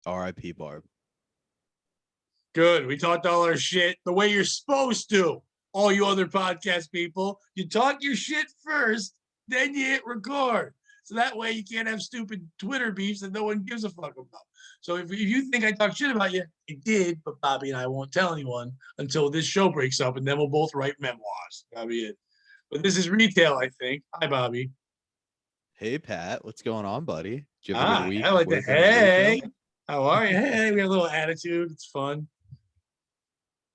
R.I.P. Barb. Good. We talked all our shit the way you're supposed to. All you other podcast people, you talk your shit first, then you hit record. So that way you can't have stupid Twitter beefs that no one gives a fuck about. So if you think I talk shit about you, I did, but Bobby and I won't tell anyone until this show breaks up, and then we'll both write memoirs. That'll be it. But this is retail, I think. Hi, Bobby. Hey, Pat. What's going on, buddy? Did you have a good week? I like that. Working in Hey, retail? how are you? Hey, we have a little attitude. It's fun.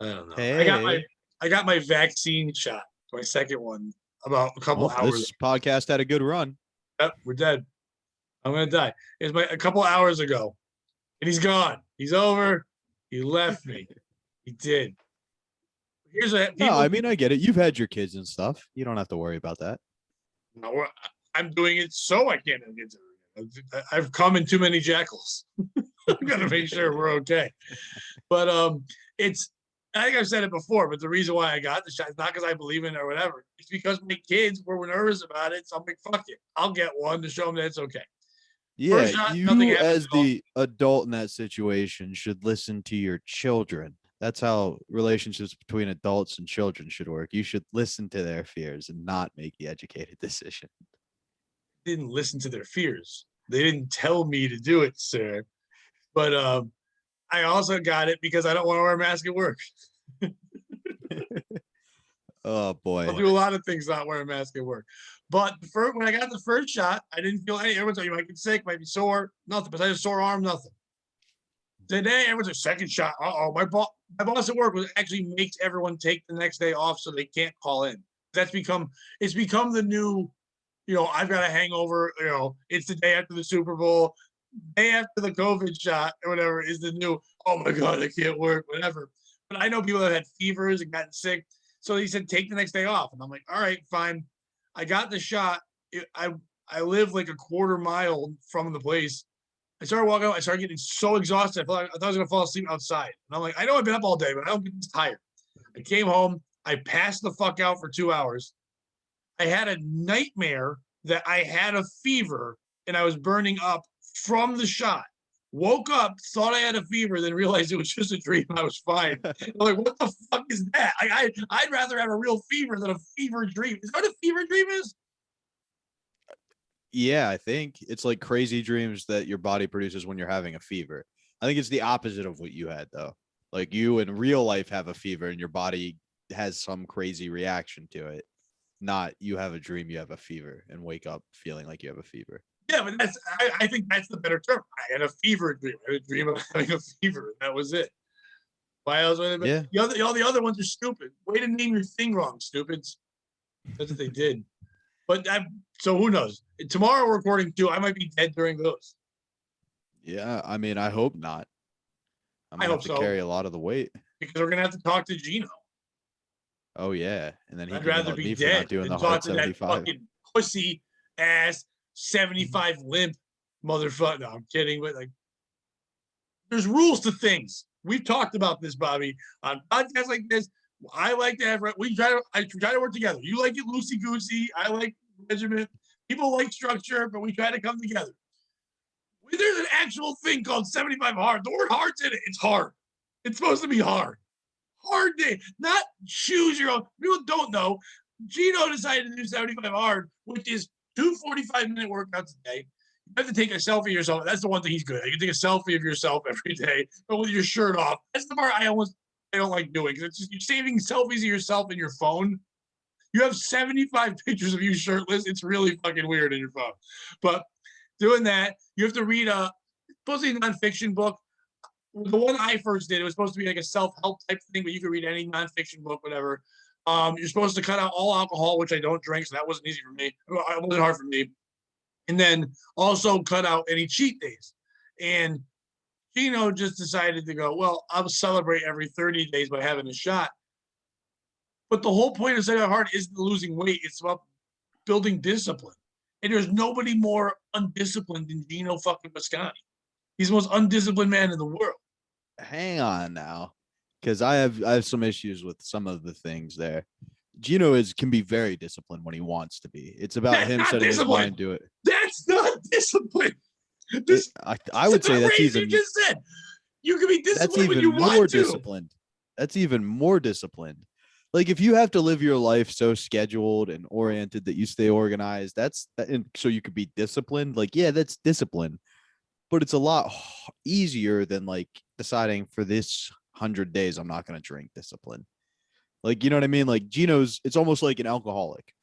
I don't know. Hey. I got my vaccine shot, my second one, about a couple Well, hours. this podcast had a good run. Yep, we're dead. I'm gonna die. It's a couple hours ago, and he's gone. He's over. He left me. He did. Here's what people. No, I mean, I get it. You've had your kids and stuff. You don't have to worry about that. No, I'm doing it so I can't get to it. I've come in too many jackals. I've got to make sure we're okay. But I think I've said it before, but the reason why I got the shot is not because I believe in it or whatever. It's because my kids were nervous about it. So I'm like, fuck it. I'll get one to show them that it's okay. Yeah, shot, you as the adult in that situation should listen to your children. That's how relationships between adults and children should work. You should listen to their fears and not make the educated decision. Didn't listen to their fears. They didn't tell me to do it, sir. But I also got it because I don't want to wear a mask at work. Oh boy. I'll do a lot of things not wearing a mask at work. But when I got the first shot, I didn't feel any. Everyone's like, you might get sick, might be sore, nothing. Besides a sore arm, nothing. Today, everyone's a second shot. My boss at work actually makes everyone take the next day off so they can't call in. It's become the new, I've got a hangover, it's the day after the Super Bowl, day after the COVID shot or whatever is the new, oh my God, I can't work, whatever. But I know people that had fevers and gotten sick. So he said, take the next day off. And I'm like, all right, fine. I got the shot. I live like a quarter mile from the place. I started walking out. I started getting so exhausted. I thought I was going to fall asleep outside. And I'm like, I know I've been up all day, but I don't get this tired. I came home. I passed the fuck out for 2 hours. I had a nightmare that I had a fever and I was burning up from the shot. Woke up, thought I had a fever, then realized it was just a dream. I was fine. I'm like, what the fuck is that? I'd rather have a real fever than a fever dream. Is that what a fever dream is? Yeah, I think it's like crazy dreams that your body produces when you're having a fever. I think it's the opposite of what you had, though. Like you in real life have a fever and your body has some crazy reaction to it. Not you have a dream, you have a fever and wake up feeling like you have a fever. Yeah, but I think that's the better term. I had a fever dream. I had a dream of having a fever. That was it. Why else? Yeah. All the other ones are stupid. Way to name your thing wrong, stupids. That's what they did. But so who knows? Tomorrow we're recording too. I might be dead during those. Yeah, I mean, I hope not. I'm gonna have to carry a lot of the weight because we're gonna have to talk to Geno. Oh yeah, and then I'd rather be dead than talk to that fucking pussy ass 75 limp motherfucker. No, I'm kidding. But like, there's rules to things. We've talked about this, Bobby, on podcasts like this. I like to have. I try to work together. You like it loosey goosey. I like regiment. People like structure, but we try to come together. There's an actual thing called 75 hard. The word hard's in it. It's hard. It's supposed to be hard. Hard day, not choose your own. People don't know. Geno decided to do 75 hard, which is 2 45-minute workouts a day. You have to take a selfie of yourself. That's the one thing he's good at. You can take a selfie of yourself every day, but with your shirt off. That's the part I don't like doing because it's just you're saving selfies of yourself in your phone. You have 75 pictures of you shirtless. It's really fucking weird in your phone. But doing that, you have to read supposed to be a nonfiction book. The one I first did, it was supposed to be like a self-help type thing, but you could read any nonfiction book, whatever. You're supposed to cut out all alcohol, which I don't drink, so that wasn't easy for me. It wasn't hard for me. And then also cut out any cheat days. And Geno just decided to go, well, I'll celebrate every 30 days by having a shot. But the whole point of setting hard isn't losing weight. It's about building discipline. And there's nobody more undisciplined than Geno fucking Bisconte. He's the most undisciplined man in the world. Hang on now, because I have some issues with some of the things there. Geno can be very disciplined when he wants to be. It's about him setting his mind to it. That's not discipline. I would say that's even. You just said you can be That's disciplined when even you more want to. disciplined. That's even more disciplined. Like if you have to live your life so scheduled and oriented that you stay organized, and so you could be disciplined. Like, yeah, that's discipline, but it's a lot easier than like deciding for this 100 days I'm not going to drink. Discipline. Like, you know what I mean? Like it's almost like an alcoholic.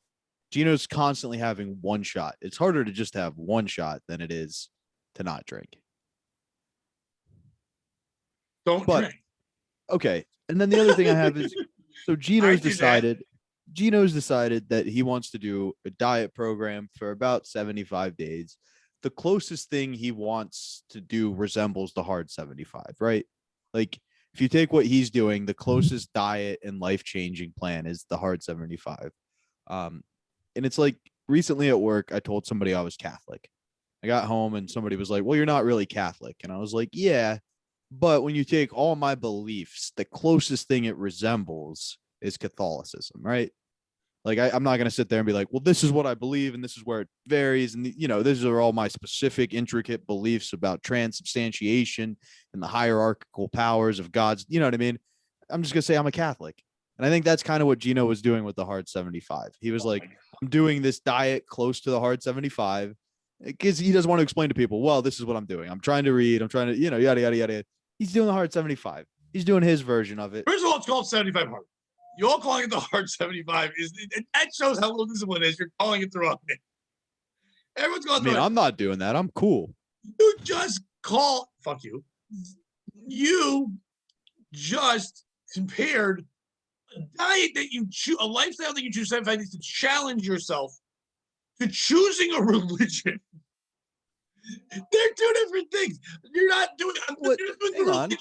Geno's constantly having one shot. It's harder to just have one shot than it is to not drink. Don't drink. Okay. And then the other thing I have is so Geno's decided that he wants to do a diet program for about 75 days. The closest thing he wants to do resembles the hard 75, right? Like if you take what he's doing, the closest diet and life-changing plan is the hard 75. And it's like recently at work, I told somebody I was Catholic. I got home and somebody was like, well, you're not really Catholic. And I was like, yeah, but when you take all my beliefs, the closest thing it resembles is Catholicism, right? Like I'm not going to sit there and be like, well, this is what I believe and this is where it varies. And, these are all my specific, intricate beliefs about transubstantiation and the hierarchical powers of God's, you know what I mean? I'm just going to say I'm a Catholic. And I think that's kind of what Geno was doing with the hard 75. He was like, I'm doing this diet close to the hard 75 because he doesn't want to explain to people, well, this is what I'm doing. I'm trying to read. I'm trying to, yada, yada, yada. He's doing the hard 75. He's doing his version of it. First of all, it's called 75 hard. You all calling it the hard 75 that shows how little discipline is. You're calling it the wrong thing. Everyone's going. I'm not doing that. I'm cool. You just fuck you. You just compared a diet that you choose, a lifestyle that you choose 75 days to challenge yourself to choosing a religion. They're two different things. You're not doing. You're not being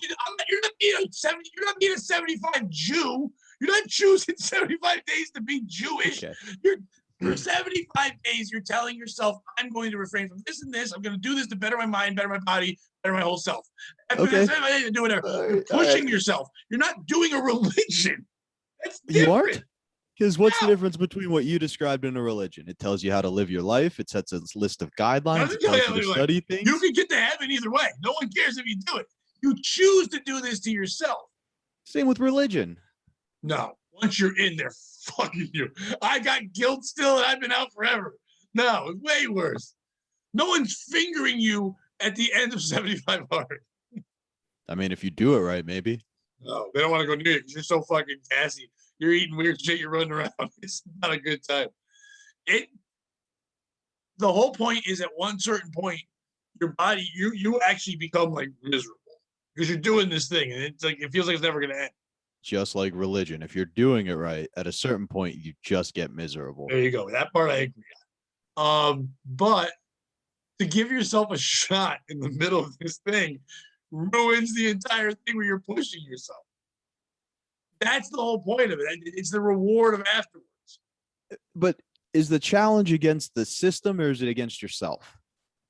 a 75 Jew. You're not choosing 75 days to be Jewish. Okay. For 75 days, you're telling yourself, I'm going to refrain from this and this. I'm going to do this to better my mind, better my body, better my whole self. After okay. 75 days, do whatever. You're pushing yourself. You're not doing a religion. That's different. You aren't? Because what's the difference between what you described in a religion? It tells you how to live your life. It sets a list of guidelines. It tells you to study things. You can get to heaven either way. No one cares if you do it. You choose to do this to yourself. Same with religion. No. Once you're in there, fucking you. I got guilt still and I've been out forever. No, it's way worse. No one's fingering you at the end of 75 hard. I mean, if you do it right, maybe. No, they don't want to go near you because you're so fucking gassy. You're eating weird shit. You're running around. It's not a good time. The whole point is at one certain point, your body, you actually become like miserable because you're doing this thing and it's like it feels like it's never going to end. Just like religion, if you're doing it right, at a certain point, you just get miserable. There you go. That part I agree on. But to give yourself a shot in the middle of this thing ruins the entire thing where you're pushing yourself. That's the whole point of it. It's the reward of afterwards. But is the challenge against the system or is it against yourself?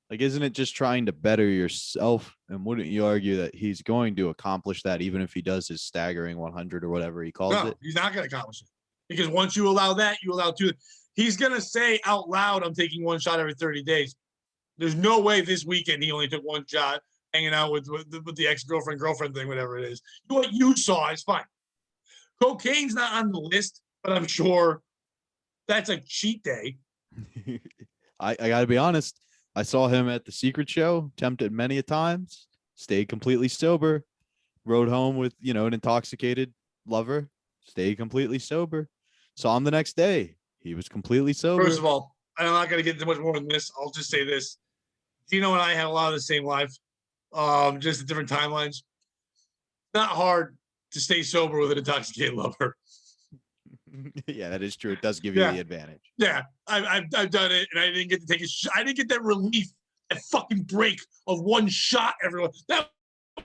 Like, isn't it just trying to better yourself? And wouldn't you argue that he's going to accomplish that even if he does his staggering 100 or whatever he calls it? He's not going to accomplish it. Because once you allow that, you allow two. He's going to say out loud, I'm taking one shot every 30 days. There's no way this weekend he only took one shot hanging out with the ex-girlfriend thing, whatever it is. What you saw is fine. Cocaine's not on the list, but I'm sure that's a cheat day. I got to be honest. I saw him at the Secret Show, tempted many a times, stayed completely sober, rode home with, an intoxicated lover, stayed completely sober. Saw him the next day. He was completely sober. First of all, I'm not going to get into much more than this. I'll just say this. Geno and I had a lot of the same life, just at different timelines. Not hard to stay sober with an intoxicated lover. Yeah, that is true. It does give you the advantage. Yeah, I've done it, and I didn't get to take a shot. I didn't get that relief, that fucking break of one shot. Everyone, that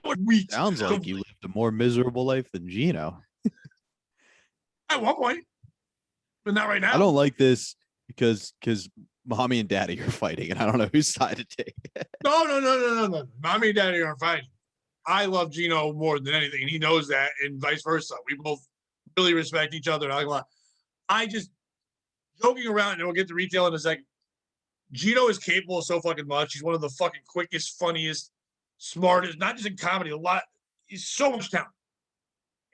was weak. Sounds like you lived a more miserable life than Geno. At one point, but not right now. I don't like this because mommy and daddy are fighting, and I don't know whose side to take. No. Mommy and daddy aren't fighting. I love Geno more than anything, and he knows that, and vice versa. We both really respect each other. I just joking around, and we'll get to retail in a second. Geno is capable of so fucking much. He's one of the fucking quickest, funniest, smartest, not just in comedy, a lot. He's so much talent.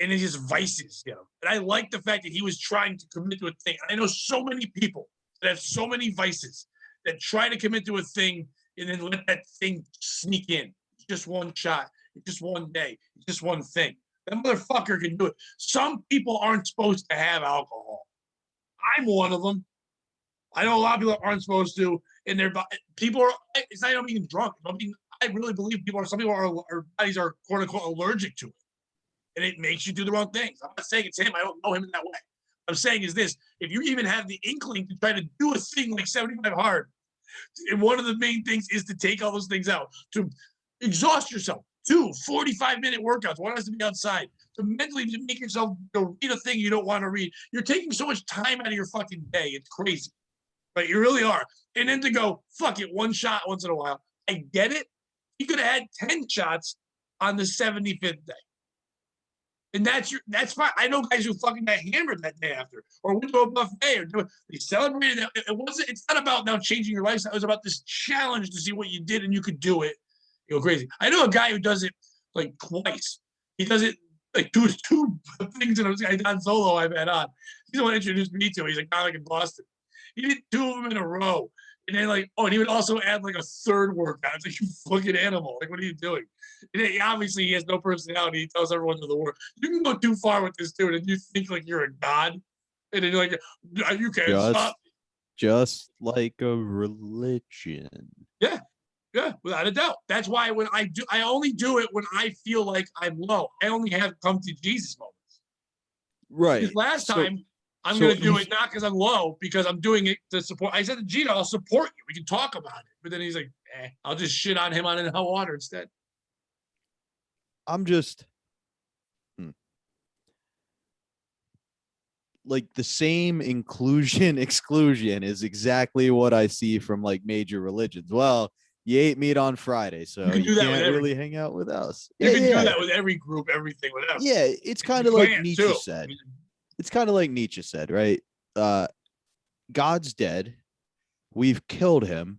And it's just vices, you know. And I like the fact that he was trying to commit to a thing. I know so many people that have so many vices that try to commit to a thing and then let that thing sneak in. It's just one shot. It's just one day. It's just one thing. That motherfucker can do it. Some people aren't supposed to have alcohol. I'm one of them. I know a lot of people aren't supposed to, and their people are. It's not even being drunk. I mean, I really believe people are. Some people are. Our bodies are quote unquote allergic to it, and it makes you do the wrong things. I'm not saying it's him. I don't know him in that way. What I'm saying is this: if you even have the inkling to try to do a thing like 75 hard, and one of the main things is to take all those things out, to exhaust yourself. 2 45-minute workouts. One has to be outside. To mentally make yourself go read a thing you don't want to read. You're taking so much time out of your fucking day. It's crazy. But you really are. And then to go, fuck it, one shot once in a while. I get it. He could have had 10 shots on the 75th day. And that's fine. I know guys who fucking got hammered that day after, or went to a buffet, or they celebrated it. It's not about now changing your lifestyle. It was about this challenge to see what you did and you could do it. You go crazy. I know a guy who does it like twice. He does it like two things in a guy Don Solo I've had on. He's the one introduced me to. He's a comic in Boston. He did 2 of them in a row. And then like, and he would also add like a third workout. It's like, you fucking animal. Like, what are you doing? And then, obviously he has no personality. He tells everyone to the world. You can go too far with this dude and you think like you're a god. And then you're like, you can't stop. Just like a religion. Yeah. Yeah, without a doubt. That's why when I only do it when I feel like I'm low. I only have come to Jesus moments. Right. This last time, I'm going to do it not because I'm low, because I'm doing it to support. I said to Geno, I'll support you. We can talk about it. But then he's like, I'll just shit on him on in hot water instead. I'm just like the same inclusion exclusion is exactly what I see from like major religions. Well, you ate meat on Friday, so you can't really hang out with us. You can do that with every group, everything, whatever. Yeah, it's kind of like Nietzsche said. It's kind of like Nietzsche said, right? God's dead. We've killed him.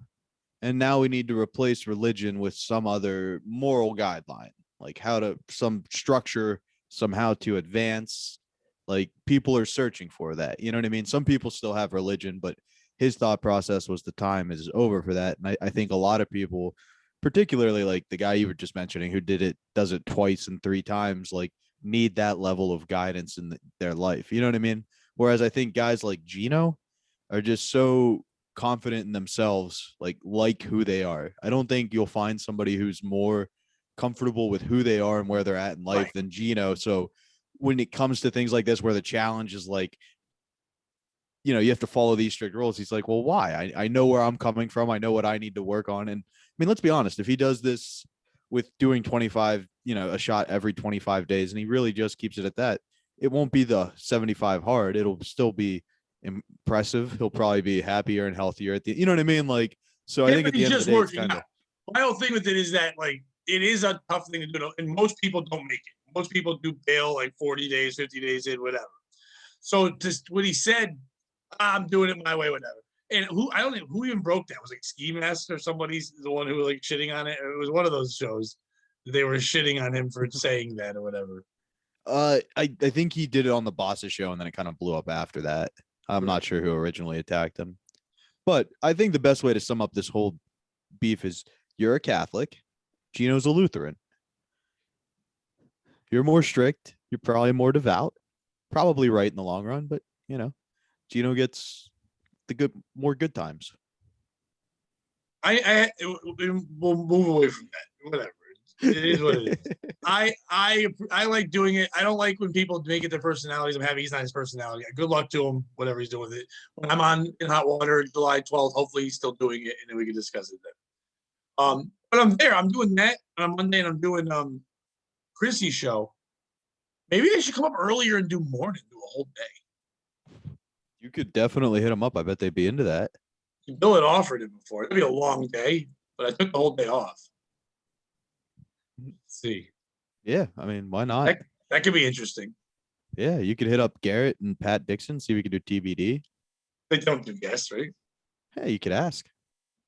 And now we need to replace religion with some other moral guideline, like some structure, somehow to advance. Like people are searching for that. You know what I mean? Some people still have religion, but his thought process was the time is over for that. And I think a lot of people, particularly like the guy you were just mentioning who does it twice and 3 times, like need that level of guidance in their life. You know what I mean? Whereas I think guys like Geno are just so confident in themselves, like who they are. I don't think you'll find somebody who's more comfortable with who they are and where they're at in life than Geno. So when it comes to things like this, where the challenge is like, you know, you have to follow these strict rules. He's like, well, why? I know where I'm coming from. I know what I need to work on. And I mean, let's be honest, if he does this with doing 25, you know, a shot every 25 days, and he really just keeps it at that, it won't be the 75 hard. It'll still be impressive. He'll probably be happier and healthier at the, you know what I mean? Like, so I think at the end of the day, it's kind of, my whole thing with it is that like, it is a tough thing to do. And most people don't make it. Most people do bail like 40 days, 50 days in, whatever. So just what he said, I'm doing it my way, whatever. And I don't know who even broke that. Was it Ski Mask or somebody's the one who was like shitting on it? It was one of those shows. They were shitting on him for saying that or whatever. I think he did it on the Boss's show, and then it kind of blew up after that. I'm not sure who originally attacked him. But I think the best way to sum up this whole beef is you're a Catholic. Geno's a Lutheran. You're more strict. You're probably more devout. Probably right in the long run, but you know, Geno gets the more good times. We'll move away from that. Whatever. It is what it is. I like doing it. I don't like when people make it their personalities. I'm happy he's not his personality. Good luck to him, whatever he's doing with it. When I'm on in hot water July 12th, hopefully he's still doing it, and then we can discuss it then. But I'm there. I'm doing that on Monday, and I'm doing Chrissy's show. Maybe I should come up earlier and do morning, do a whole day. You could definitely hit him up. I bet they'd be into that. Bill had offered it before. It'd be a long day, but I took the whole day off. Let's see. Yeah, I mean, why not? That could be interesting. Yeah, you could hit up Garrett and Pat Dixon, see if we could do TBD. They don't do guests, right? Hey, you could ask.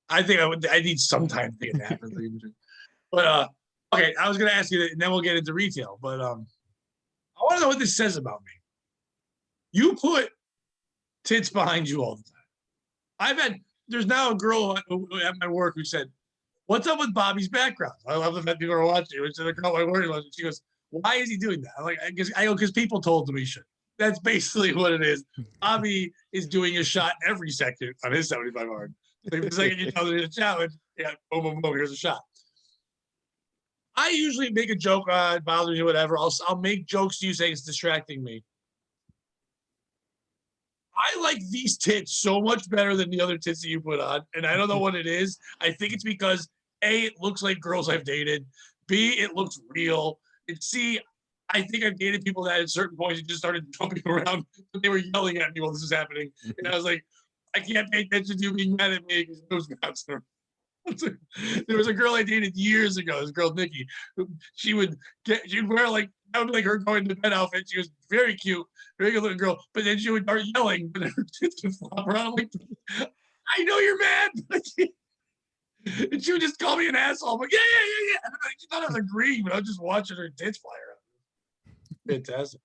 I think I need some time to take a nap. But okay, I was gonna ask you that, and then we'll get into retail. But I want to know what this says about me. You put tits behind you all the time. There's now a girl at my work who said, "What's up with Bobby's background?" I love the fact people are watching. Which is a girl at my work. She goes, "Why is he doing that?" I'm like, I go, because people told him he should. That's basically what it is. Bobby is doing a shot every second on his 75 hard. Like the second you tell there's a challenge, yeah, boom, boom, boom, here's a shot. I usually make a joke on it bothers you, whatever. I'll make jokes to you saying it's distracting me. I like these tits so much better than the other tits that you put on. And I don't know what it is. I think it's because A, it looks like girls I've dated. B, it looks real. And C, I think I've dated people that at certain points just started jumping around, but they were yelling at me while this was happening. And I was like, I can't pay attention to you being mad at me because it was bouncing. There was a girl I dated years ago, this girl Nikki. She'd wear like that would be like her going to bed outfit. She was very cute, very good looking girl, but then she would start yelling, but her tits would flop around. I'm like, I know you're mad. And she would just call me an asshole. But yeah. She thought I was agreeing, but I was just watching her tits fly around. Fantastic.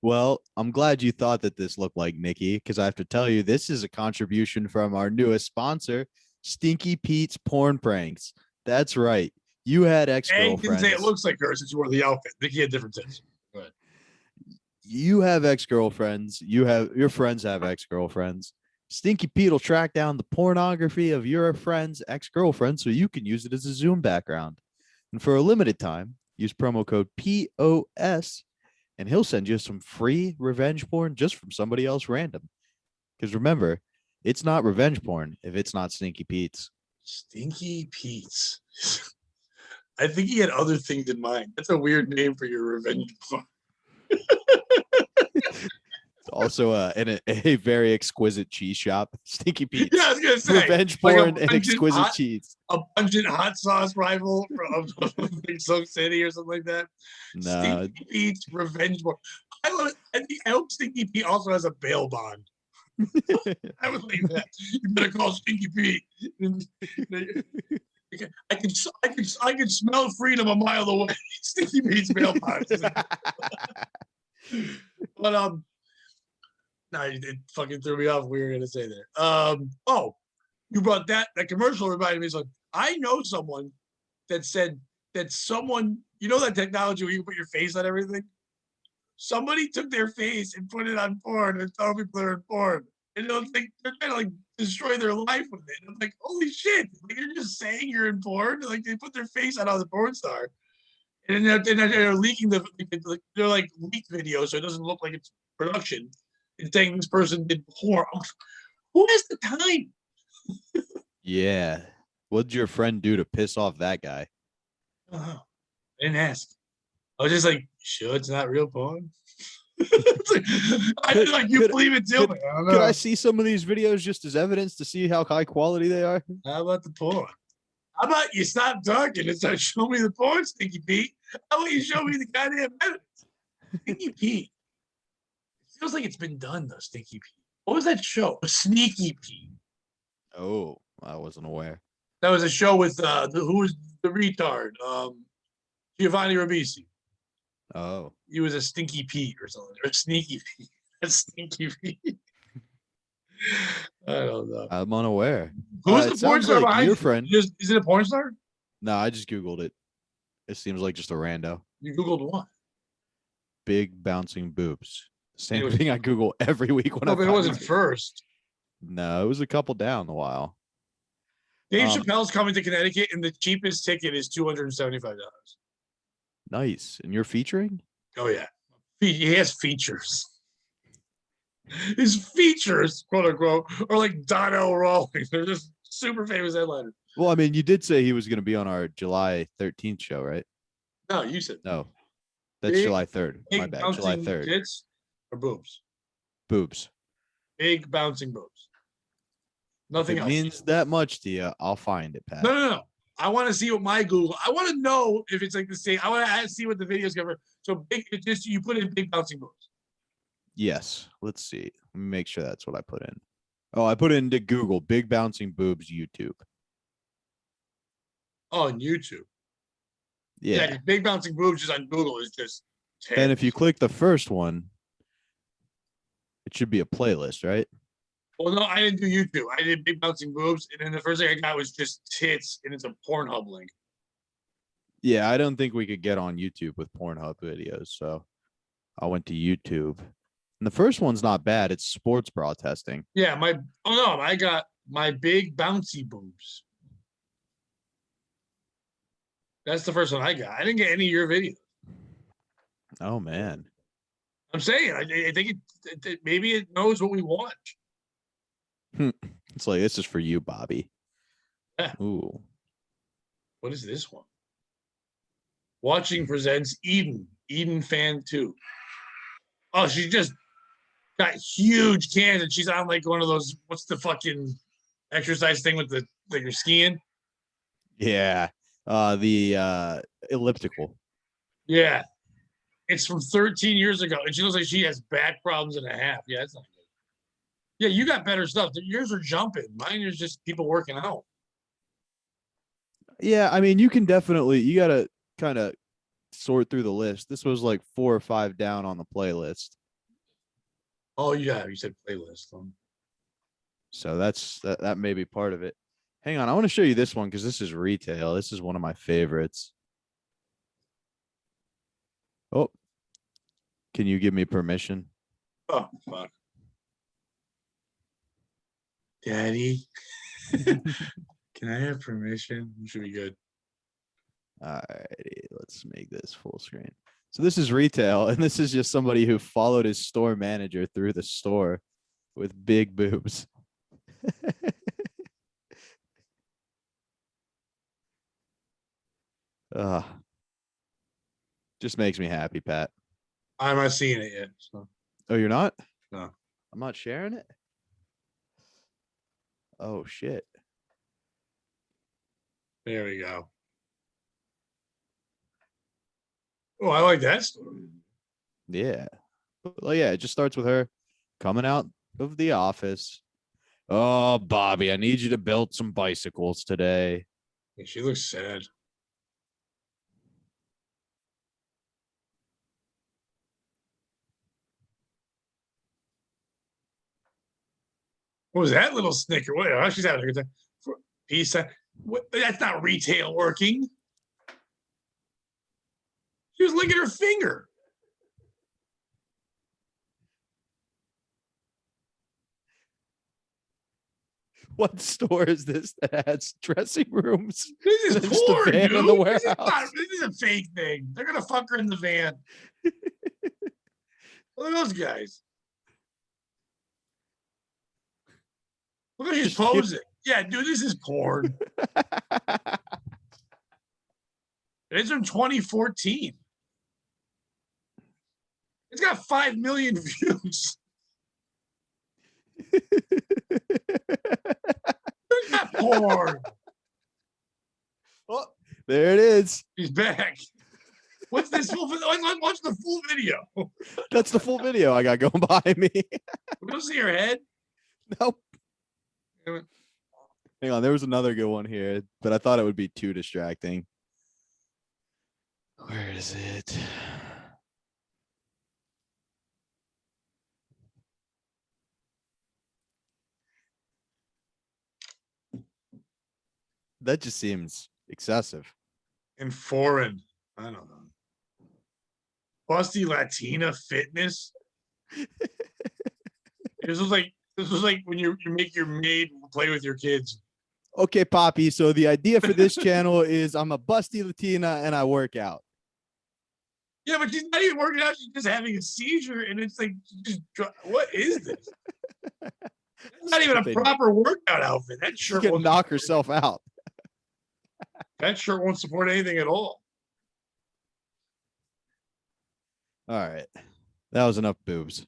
Well, I'm glad you thought that this looked like Nikki, because I have to tell you, this is a contribution from our newest sponsor, Stinky Pete's Porn Pranks. That's right. You had ex-girlfriends. Didn't say it looks like her since you wore the outfit. Nikki had different tits. Go ahead. You have ex-girlfriends. Your friends have ex-girlfriends. Stinky Pete will track down the pornography of your friend's ex-girlfriend so you can use it as a Zoom background. And for a limited time, use promo code POS and he'll send you some free revenge porn just from somebody else random. Because remember, it's not revenge porn if it's not Stinky Pete's. Stinky Pete's. I think he had other things in mind. That's a weird name for your revenge porn. It's also a very exquisite cheese shop, Stinky Pete's. Yeah, I was gonna say revenge porn and exquisite cheese. A pungent hot sauce rival from some city or something like that. No. Stinky Pete's revenge porn. I hope Stinky Pete also has a bail bond. I would like that. You better call Stinky Pete. I can smell freedom a mile away. Stinky Pete's bail bond. But no, it fucking threw me off. We were gonna say there. Oh, you brought that commercial reminded me of something. I know someone that said that someone, you know, that technology where you put your face on everything. Somebody took their face and put it on porn and told people they're in porn. And they're trying to like destroy their life with it. And I'm like, holy shit! Like, you're just saying you're in porn. Like they put their face on the porn star, and then they're leaking they're like leaked videos, so it doesn't look like it's production. And saying this person did porn. Who has the time? Yeah. What did your friend do to piss off that guy? I don't know. I didn't ask. I was just like, sure, it's not real porn. I didn't like you believe it too. Could I see some of these videos just as evidence to see how high quality they are? How about the porn? How about you stop talking and start showing me the porn, Stinky Pete? How about you show me the goddamn evidence? Stinky Pete. It feels like it's been done though, Stinky Pete. What was that show? Sneaky Pete. Oh, I wasn't aware. That was a show with who was the retard? Giovanni Ribisi. Oh. He was a Stinky Pete or something. Or Sneaky Pete. A Stinky Pete. I don't know. I'm unaware. Who's the porn star behind your friend? Is it a porn star? No, I just Googled it. It seems like just a rando. You Googled what? Big bouncing boobs. Same thing I Google every week when but it wasn't first. No, it was a couple down the while. Dave Chappelle's coming to Connecticut, and the cheapest ticket is $275. Nice. And you're featuring? Oh, yeah. He has features. His features, quote unquote, are like Donnell Rawlings. They're just super famous headliners. Well, I mean, you did say he was going to be on our July 13th show, right? No, you said. No. That's July 3rd. My bad. July 3rd. Tits or boobs? Boobs. Big bouncing boobs. Nothing else. It means that much to you. I'll find it, Pat. No. I want to see what my Google. I want to know if it's like the same. I want to see what the videos cover. So big, it just you put in big bouncing boobs. Yes. Let's see. Let me make sure that's what I put in. Oh, I put into Google big bouncing boobs YouTube. Oh, on YouTube. Yeah. 'cause big bouncing boobs just on Google is just Then if you click the first one, it should be a playlist, right? Well, no, I didn't do YouTube. I did big bouncing boobs, and then the first thing I got was just tits, and it's a Pornhub link. Yeah, I don't think we could get on YouTube with Pornhub videos, so I went to YouTube. And the first one's not bad. It's sports bra testing. Yeah, I got my big bouncy boobs. That's the first one I got. I didn't get any of your videos. Oh man. I'm saying, I think maybe it knows what we want. It's like, this is for you, Bobby. Yeah. Ooh. What is this one? Watching presents Eden fan 2. Oh, she just got huge cans and she's on like one of those, what's the fucking exercise thing with the like you're skiing? Yeah. The elliptical. Yeah. It's from 13 years ago. And she looks like she has back problems and a half. Yeah, it's not good. Yeah, you got better stuff. Yours are jumping. Mine is just people working out. Yeah, I mean, you can definitely, you gotta kind of sort through the list. This was like 4 or 5 down on the playlist. Oh yeah, you said playlist. So that may be part of it. Hang on, I want to show you this one because this is retail. This is one of my favorites. Oh, can you give me permission? Oh fuck, Daddy. Can I have permission? You should be good. All righty, let's make this full screen. So this is retail, and this is just somebody who followed his store manager through the store with big boobs. Just makes me happy, Pat. I'm not seeing it yet. So. Oh, you're not? No. I'm not sharing it? Oh, shit. There we go. Oh, I like that story. Yeah. Well, yeah, it just starts with her coming out of the office. Oh, Bobby, I need you to build some bicycles today. Yeah, she looks sad. What was that little snicker? What? Oh, she's having a good time. Peace. That's not retail working. She was licking her finger. What store is this that has dressing rooms? This is porn, dude. In the warehouse. This is a fake thing. They're gonna fuck her in the van. Look at those guys. Look at his posing. Yeah, dude, this is porn. It's from 2014. It's got 5 million views. It's not porn. Oh, there it is. He's back. What's this full video? Watch the full video. That's the full video I got going by me. We don't see her head. Nope. Hang on, there was another good one here, but I thought it would be too distracting. Where is it? That just seems excessive. And foreign. I don't know. Busty Latina fitness. This was like when you make your maid play with your kids. Okay, Poppy. So the idea for this channel is I'm a busty Latina and I work out. Yeah, but she's not even working out. She's just having a seizure, and it's like, what is this? It's not even a proper workout outfit. That shirt can knock herself out. That shirt won't support anything at all. All right, that was enough boobs.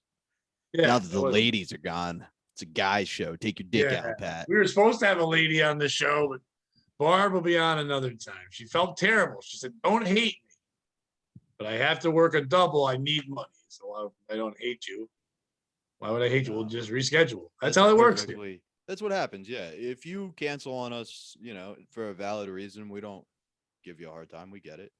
Yeah, now that the ladies are gone, it's a guy show. Take your dick out, Pat. We were supposed to have a lady on the show, but Barb will be on another time. She felt terrible. She said, "Don't hate me, but I have to work a double. I need money, so I don't hate you. Why would I hate you? We'll just reschedule." That's how it works. That's what happens. Yeah, if you cancel on us, for a valid reason, we don't give you a hard time. We get it.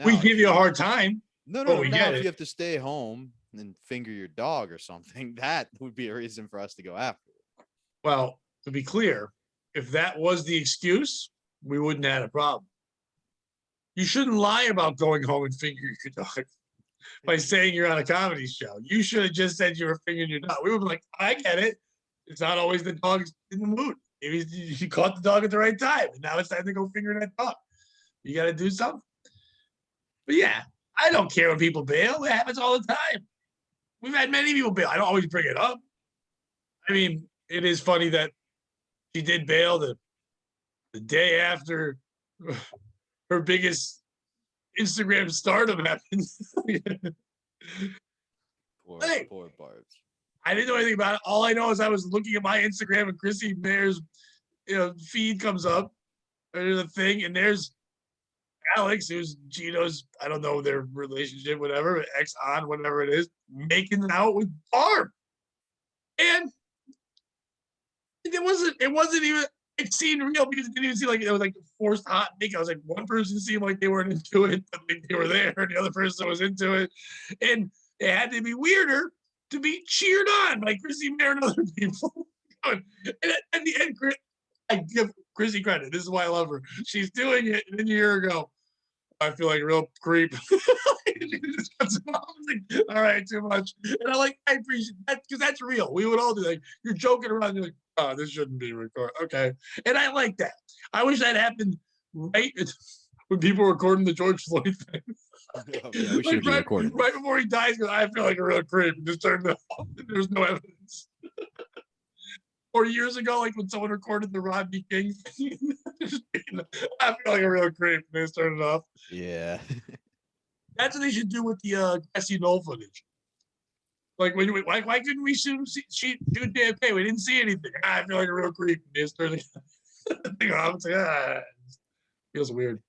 We Now, give you a hard time. No, but no, we now get if it. you have to stay home and finger your dog or something, that would be a reason for us to go after it. Well, to be clear, if that was the excuse, we wouldn't have had a problem. You shouldn't lie about going home and fingering your dog by saying you're on a comedy show. You should have just said you were fingering your dog. We would be like, I get it. It's not always the dog's in the mood. Maybe you caught the dog at the right time, and now it's time to go finger that dog. You got to do something. But yeah, I don't care when people bail. It happens all the time. We've had many people bail. I don't always bring it up. I mean, it is funny that she did bail the day after her biggest Instagram stardom happened. Poor Barbs. I didn't know anything about it. All I know is I was looking at my Instagram and Chrissy Mayer's feed comes up. There's a thing, and there's Alex, who's Geno's, I don't know their relationship, whatever, ex on, whatever it is, making out with Barb. And it wasn't even, it seemed real because it didn't even seem like it was like forced hot make. I was like, one person seemed like they weren't into it, but they were there, and the other person was into it. And it had to be weirder to be cheered on by Chrissy Mayer and other people. And at the end, I give Chrissy credit. This is why I love her. She's doing it, and then a year ago, I feel like a real creep. Just cuts it off. Like, all right, too much. And I appreciate that because that's real. We would all do that. You're joking around. You're like, oh, this shouldn't be recorded. Okay. And I like that. I wish that happened right when people were recording the George Floyd thing. Yeah, we should be recording. Right before he dies, because I feel like a real creep. Just turned it off. There's no evidence. Or years ago, like when someone recorded the Rodney King thing, I feel like a real creep. They just turned it off. Yeah. That's what they should do with the Cassie Knoll footage. Like, why couldn't we shoot JFK? We didn't see anything. I feel like a real creep. They just turned the thing off. It's like, feels weird.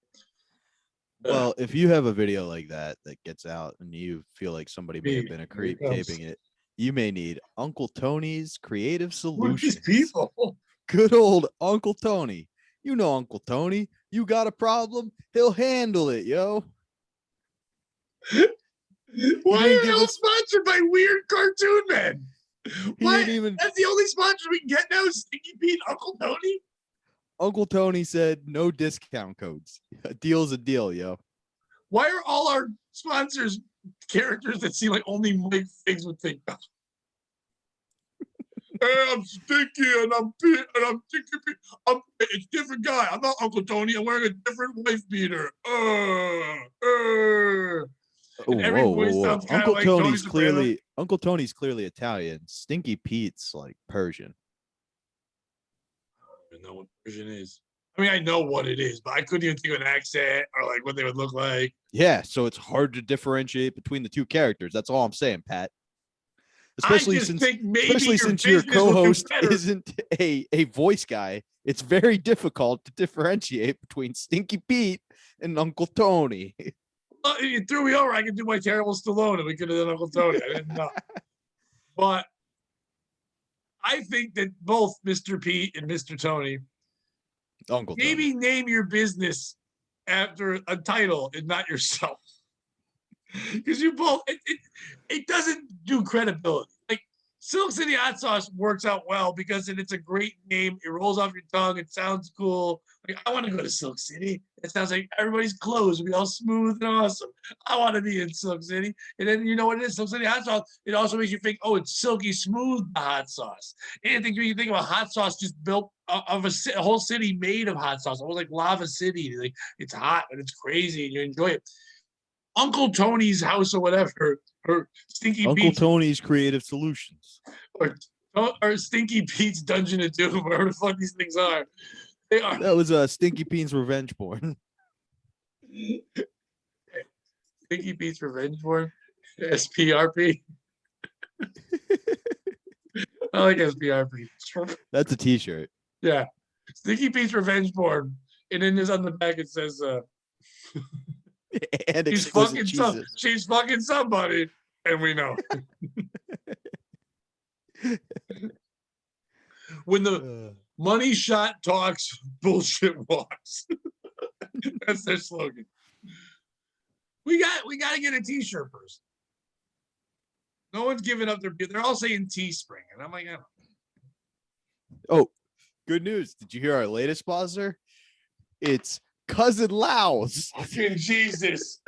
Well, if you have a video like that gets out and you feel like somebody may have been a creep taping it, you may need Uncle Tony's Creative Solutions. People. Good old Uncle Tony. You know Uncle Tony. You got a problem, he'll handle it, yo. Why are you sponsored by Weird Cartoon Men? Why? That's the only sponsor we can get now is Stinky Pete Uncle Tony? Uncle Tony said no discount codes. A deal's a deal, yo. Why are all our sponsors characters that seem like only Mike Figs would think of? Hey, I'm Stinky and I'm Pete and I'm Stinky Pete. It's a different guy. I'm not Uncle Tony. I'm wearing a different wife beater. Whoa. Uncle Tony's clearly Italian. Stinky Pete's like Persian. I don't even know what Persian is. I mean, I know what it is, but I couldn't even think of an accent or like what they would look like. Yeah, so it's hard to differentiate between the two characters. That's all I'm saying, Pat. Especially since your co-host isn't a voice guy, it's very difficult to differentiate between Stinky Pete and Uncle Tony. You threw me over. I could do my terrible Stallone, and we could have done Uncle Tony. I didn't know. But I think that both Mr. Pete and Mr. Tony maybe name your business after a title and not yourself. Because you both, it doesn't do credibility. Like Silk City Hot Sauce works out well because it's a great name. It rolls off your tongue. It sounds cool. Like, I want to go to Silk City. It sounds like everybody's clothes will be all smooth and awesome. I want to be in Silk City. And then you know what it is? Silk City Hot Sauce. It also makes you think, oh, it's silky smooth hot sauce. And you think of a hot sauce just built of a whole city made of hot sauce. Almost like Lava City. Like it's hot and it's crazy and you enjoy it. Uncle Tony's house or whatever, or Stinky Uncle Pete's, Tony's Creative Solutions, or Stinky Pete's Dungeon of Doom, whatever the fuck these things are. They are. That was Stinky Pete's Revenge Porn. Stinky Pete's Revenge Porn, SPRP. I like SPRP. That's a T-shirt. Yeah, Stinky Pete's Revenge Porn, and then there's on the back it says. And she's fucking somebody, and we know. When the money shot talks, bullshit walks. That's their slogan. We got to get a T-shirt person. No one's giving up their beer. They're all saying Teespring, and I'm like, Oh, good news! Did you hear our latest sponsor? It's Cousin Lau's. fucking Jesus.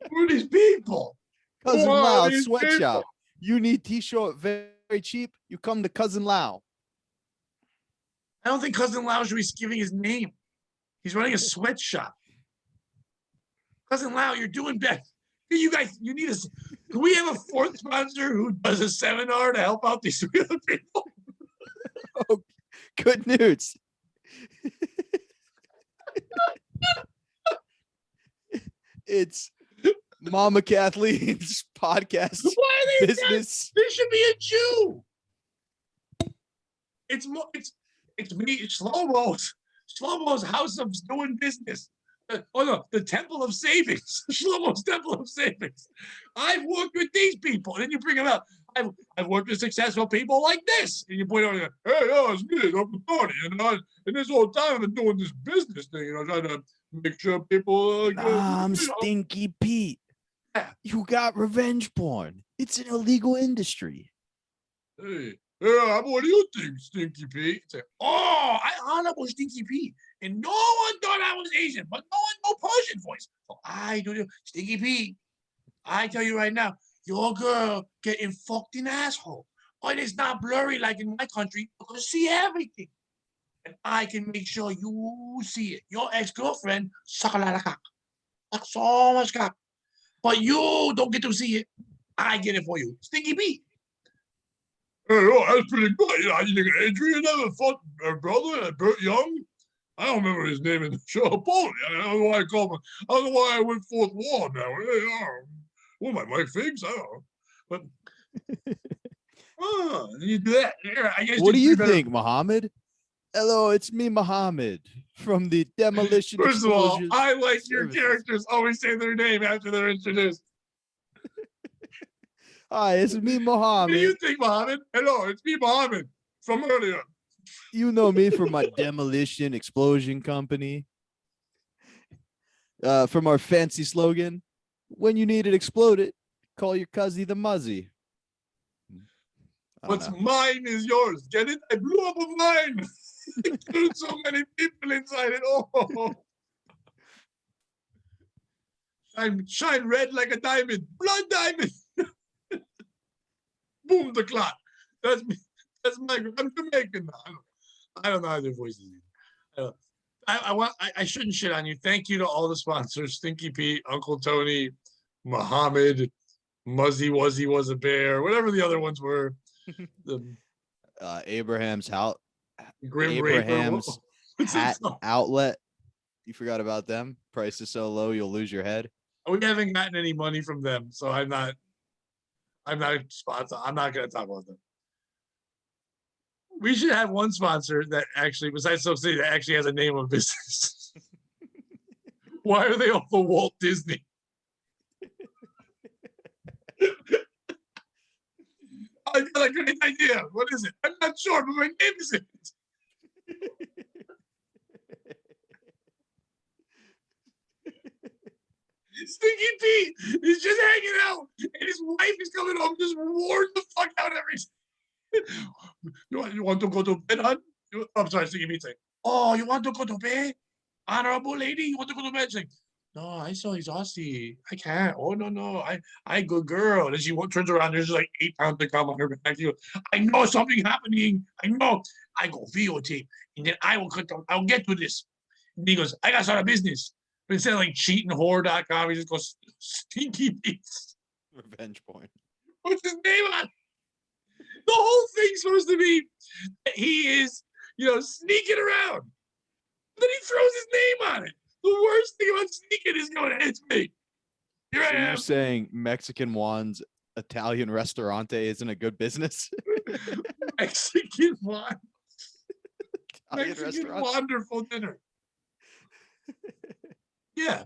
Who are these people? Cousin Lau's sweatshop. You need T-shirt very, very cheap. You come to Cousin Lau. I don't think Cousin Lau should be giving his name. He's running a sweatshop. Cousin Lau, you're doing best. You guys, you need us. Can we have a fourth sponsor who does a seminar to help out these people? Oh, good news. It's Mama Kathleen's podcast. Why are they business? This should be a Jew. It's me, Shlomo's house of doing business. The Temple of Savings, Shlomo's Temple of Savings. I've worked with these people, and then you bring them out. I've worked with successful people like this, and you point out, hey, it's me, Uncle Tony, and this whole time I've been doing this business thing, trying to make sure people. I'm Stinky Pete. Yeah. You got revenge porn. It's an illegal industry. Hey, yeah, what do you think, Stinky Pete? Say, oh, I honorable Stinky Pete. And no one thought I was Asian, but no Persian voice. So I do Stinky Pete. I tell you right now, your girl getting fucked in the asshole. But it's not blurry like in my country because you see everything. And I can make sure you see it. Your ex-girlfriend suck a lot of cock. Suck so much cock. But you don't get to see it. I get it for you. Stinky Pete. Hey, that's pretty good. You think Adrian never fought her brother, Burt Young? I don't remember his name in the show. Pony. I don't know why I called him. I don't know why I went fourth wall now. What am I, Mike Figs? I don't know. But you do that. Yeah, I guess. What do you think, Muhammad? Hello, it's me, Muhammad, from the Demolition. First of all, I like your characters always say their name after they're introduced. Hi, it's me, Muhammad. What do you think, Muhammad? Hello, it's me, Muhammad, from earlier. You know me from my demolition explosion company. From our fancy slogan, when you need it exploded, call your cousin the Muzzy. What's mine is yours. Get it? I blew up a mine. Killed so many people inside it. Oh. Shine red like a diamond. Blood diamond. Boom, the clock. That's me. That's my. I'm Jamaican now. I don't know how their voices. I shouldn't shit on you. Thank you to all the sponsors: Stinky Pete, Uncle Tony, Muhammad, Muzzy Wuzzy was a bear, whatever the other ones were. The Abraham's house. Grim Abraham's Reaper. hat outlet. You forgot about them. Price is so low you'll lose your head. We haven't gotten any money from them, so I'm not a sponsor. I'm not going to talk about them. We should have one sponsor that actually, besides Soap City, that actually has a name of business. Why are they off of Walt Disney? I got a great idea. What is it? I'm not sure, but my name is it. Stinky Pete is just hanging out, and his wife is coming home, just warn the fuck out everything. You want to go to bed, hon? I'm sorry, Stinky Pete's saying, oh, you want to go to bed? Honorable lady, you want to go to bed? She's like, no, I saw he's Aussie. I can't. Oh, no. I good girl. And she turns around, there's like 8 pounds to come on her back. I know something happening. I know. I go videotape, and then I'll get to this. And he goes, I got to start a business. But instead of like cheatingwhore.com, he just goes Stinky Pete's. Revenge porn. What's his name on it? The whole thing's supposed to be that he is, sneaking around. Then he throws his name on it. The worst thing about sneaking is going, it's me. Here I am. You're saying Mexican Juan's Italian restaurante isn't a good business? Mexican Juan. Italian Mexican restaurant. wonderful dinner. Yeah.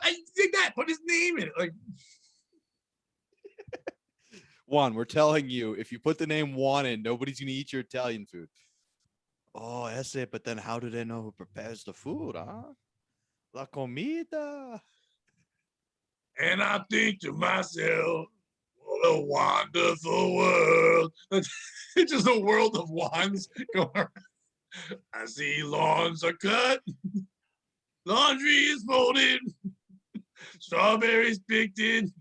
I think that. Put his name in it. Like, Juan, we're telling you, if you put the name Juan in, nobody's going to eat your Italian food. Oh, that's it. But then how do they know who prepares the food, huh? La comida. And I think to myself, what a wonderful world. It's just a world of wands going around. I see lawns are cut, laundry is folded, strawberries picked in,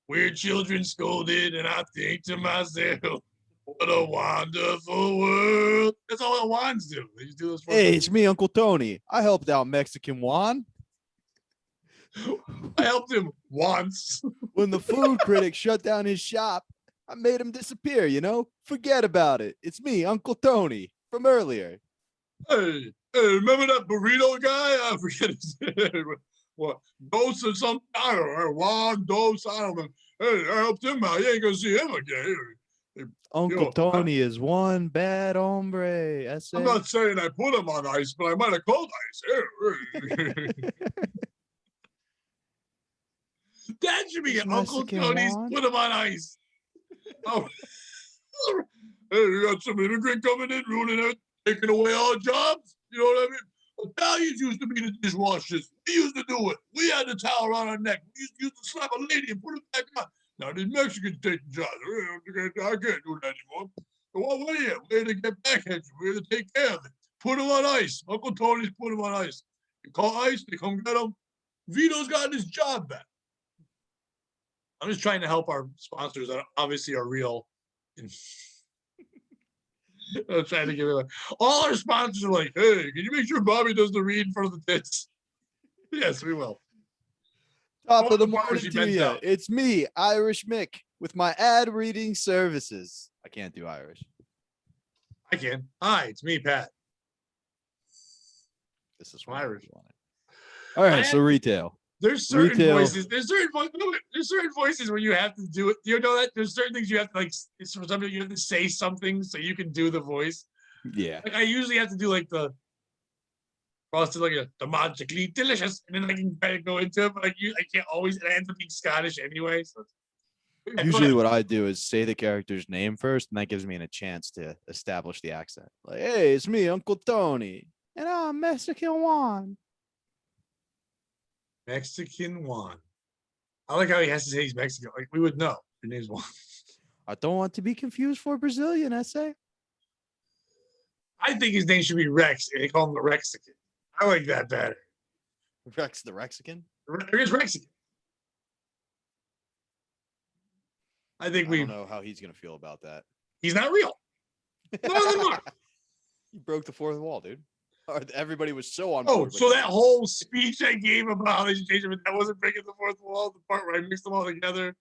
weird children scolded, and I think to myself, what a wonderful world. That's all the wands do. They just do those. Hey, it's me, Uncle Tony. I helped out Mexican Juan. I helped him once. When the food critic shut down his shop, I made him disappear, you know? Forget about it. It's me, Uncle Tony, from earlier. Hey, remember that burrito guy? I forget his name. What? Dos or something? I don't know. Juan Dos. I don't know. Hey, I helped him out. You ain't gonna see him again. Uncle Tony is one bad hombre. I'm not saying I put him on ice, but I might have called ice. That should be Uncle Tony's put him on ice. Oh. Hey, you got some immigrant coming in, ruining it, taking away our jobs. You know what I mean? Italians used to be the dishwashers. We used to do it. We had the towel around our neck. We used to slap a lady and put it back on. Now these Mexicans taking jobs. I can't do that anymore. So what are you? We're to get back at you. We're to take care of it. Put him on ice. Uncle Tony's put him on ice. You call ice, they come get him. Vito's gotten his job back. I'm just trying to help our sponsors that obviously are real. I'm trying to give it all our sponsors are like, hey, can you make sure Bobby does the read in front of the tits? Yes, we will. Top of the morning to you. It's me, Irish Mick, with my ad reading services. I can't do Irish. I can. Hi, it's me, Pat. This is Irish. All right, so retail. There's certain voices. There's certain voices where you have to do it. You know that there's certain things you have to like. It's for something you have to say something so you can do the voice. Yeah. Like I usually have to do like the frosted like the magically delicious, and then I can kind of go into it. But like I can't always. It ends up being Scottish anyway. So usually, what I do is say the character's name first, and that gives me a chance to establish the accent. Like, hey, it's me, Uncle Tony, and I'm Mexican Juan. Mexican Juan. I like how he has to say he's Mexican. Like we would know. Your name's Juan. I don't want to be confused for Brazilian essay. I think his name should be Rex, and they call him the Rexican. I like that better. Rex the Rexican? Rex Rexican. I don't know how he's gonna feel about that. He's not real. None of them are. You broke the fourth wall, dude. Everybody was so on. Oh, so that whole speech I gave about how they should change it, that wasn't breaking the fourth wall, the part where I mixed them all together.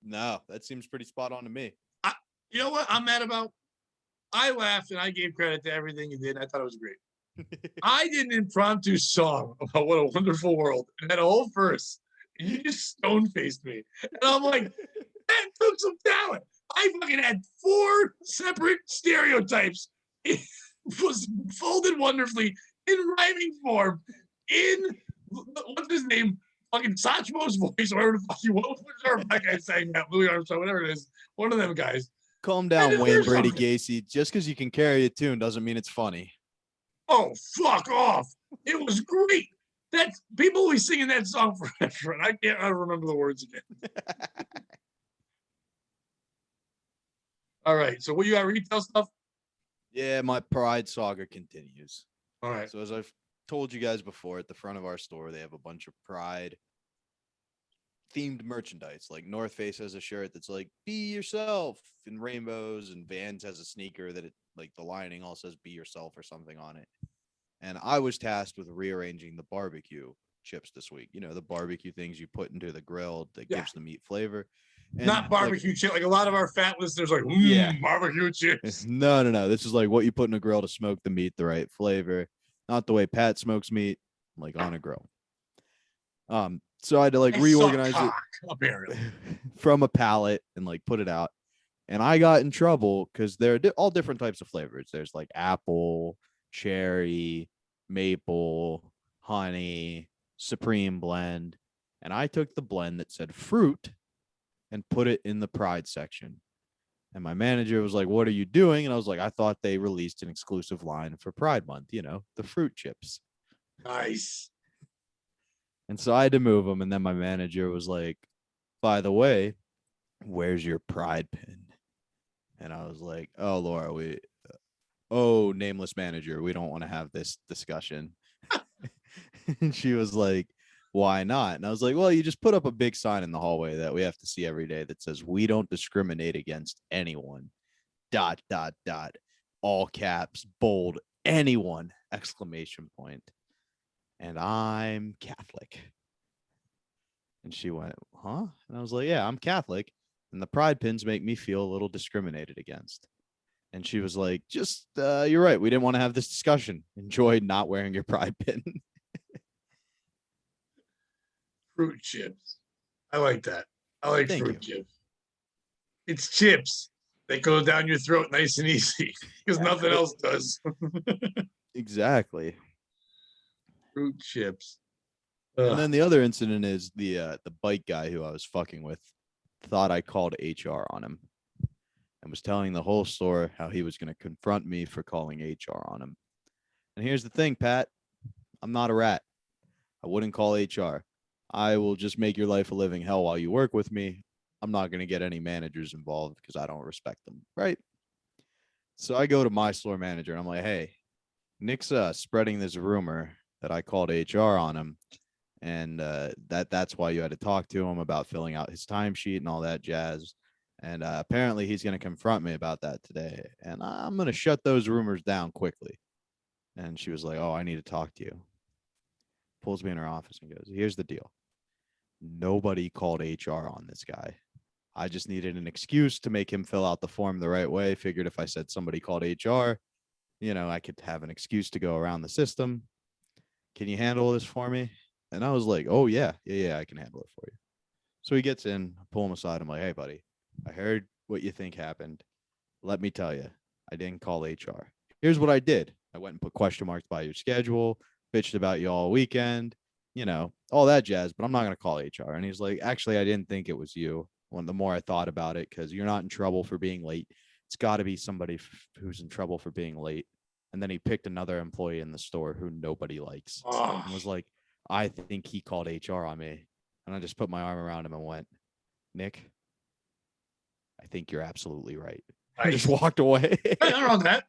No, that seems pretty spot on to me. You know what I'm mad about? I laughed and I gave credit to everything you did. I thought it was great. I did an impromptu song about what a wonderful world and had a whole verse. And you just stone-faced me. And I'm like, that took some talent. I fucking had 4 separate stereotypes. It was folded wonderfully in rhyming form in what's his name? Fucking Satchmo's voice, or whatever the fuck you want. Whichever black guy saying that, Louis Armstrong, whatever it is. One of them guys. Calm down, Wayne Brady Gacy. Just because you can carry a tune doesn't mean it's funny. Oh, fuck off. It was great. That's people will be singing that song forever, and I can't remember the words again. All right. So what you got retail stuff? Yeah, my Pride saga continues. All right. So as I've told you guys before, at the front of our store, they have a bunch of Pride themed merchandise. Like North Face has a shirt that's like "Be Yourself" in rainbows, and Vans has a sneaker that like the lining all says "Be Yourself" or something on it. And I was tasked with rearranging the barbecue chips this week. You know, the barbecue things you put into the grill that gives the meat flavor. And not barbecue chip. Like a lot of our fat listeners are like, barbecue chips. No. This is like what you put in a grill to smoke the meat the right flavor. Not the way Pat smokes meat, like on a grill. So I had to like reorganize it apparently from a pallet and like put it out. And I got in trouble because they're all different types of flavors. There's like apple, cherry, maple, honey, supreme blend. And I took the blend that said fruit and put it in the Pride section. And my manager was like, "What are you doing?" And I was like, "I thought they released an exclusive line for Pride Month, you know, the fruit chips." Nice. And so I had to move him. And then my manager was like, by the way, where's your pride pin? And I was like, oh, Laura, nameless manager, we don't want to have this discussion. And she was like, why not? And I was like, well, you just put up a big sign in the hallway that we have to see every day that says we don't discriminate against anyone. ... All caps, bold, anyone, exclamation point. And I'm Catholic. And she went, huh? And I was like, yeah, I'm Catholic. And the pride pins make me feel a little discriminated against. And she was like, just, you're right. We didn't want to have this discussion. Enjoy not wearing your pride pin. Fruit chips. I like that. I like Thank fruit you. chips. It's chips that go down your throat nice and easy because nothing else does. Exactly. Fruit chips. And then the other incident is the bike guy who I was fucking with thought I called HR on him and was telling the whole store how he was going to confront me for calling HR on him. And here's the thing, Pat. I'm not a rat. I wouldn't call HR. I will just make your life a living hell while you work with me. I'm not going to get any managers involved because I don't respect them. Right. So I go to my store manager and I'm like, hey, Nick's spreading this rumor that I called HR on him. And that's why you had to talk to him about filling out his timesheet and all that jazz. And apparently he's going to confront me about that today. And I'm going to shut those rumors down quickly. And she was like, oh, I need to talk to you. Pulls me in her office and goes, here's the deal. Nobody called HR on this guy. I just needed an excuse to make him fill out the form the right way. Figured if I said somebody called HR, I could have an excuse to go around the system. Can you handle this for me? And I was like, oh, yeah, I can handle it for you. So he gets in, I pull him aside. I'm like, hey, buddy, I heard what you think happened. Let me tell you, I didn't call HR. Here's what I did. I went and put question marks by your schedule, bitched about you all weekend, all that jazz, but I'm not going to call HR. And he's like, actually, I didn't think it was you. The more I thought about it, because you're not in trouble for being late. It's got to be somebody who's in trouble for being late. And then he picked another employee in the store who nobody likes and was like, I think he called HR on me. And I just put my arm around him and went, Nick, I think you're absolutely right. I just walked away. I don't know that.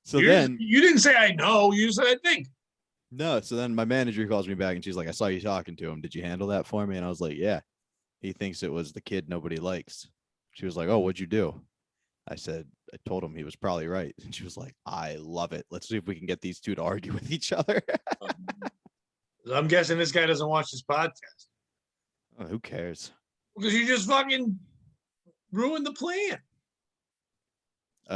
So then you didn't say I know, you said I think. No, so then my manager calls me back and she's like, I saw you talking to him. Did you handle that for me? And I was like, yeah. He thinks it was the kid nobody likes. She was like, oh, what'd you do? I said, I told him he was probably right. And she was like, I love it. Let's see if we can get these two to argue with each other. I'm guessing this guy doesn't watch this podcast. Oh, who cares? Because you just fucking ruined the plan.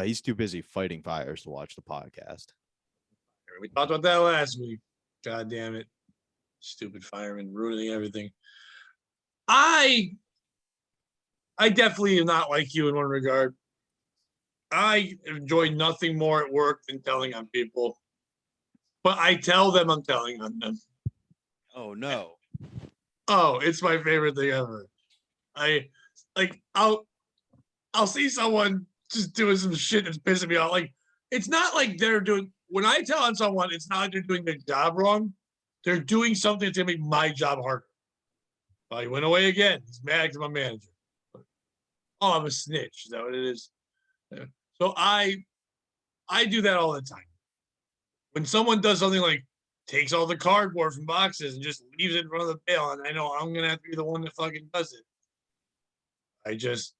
He's too busy fighting fires to watch the podcast. We talked about that last week. God damn it. Stupid fireman ruining everything. I definitely am not like you in one regard. I enjoy nothing more at work than telling on people. But I tell them I'm telling on them. Oh no. Oh, it's my favorite thing ever. I'll see someone just doing some shit that's pissing me off. Like, it's not like they're doing, when I tell on someone, it's not like they're doing their job wrong. They're doing something that's gonna make my job harder. Well, he went away again. He's mad because my manager. Oh, I'm a snitch. Is that what it is? Yeah. So I do that all the time. When someone does something like takes all the cardboard from boxes and just leaves it in front of the pail, and I know I'm gonna have to be the one that fucking does it. I just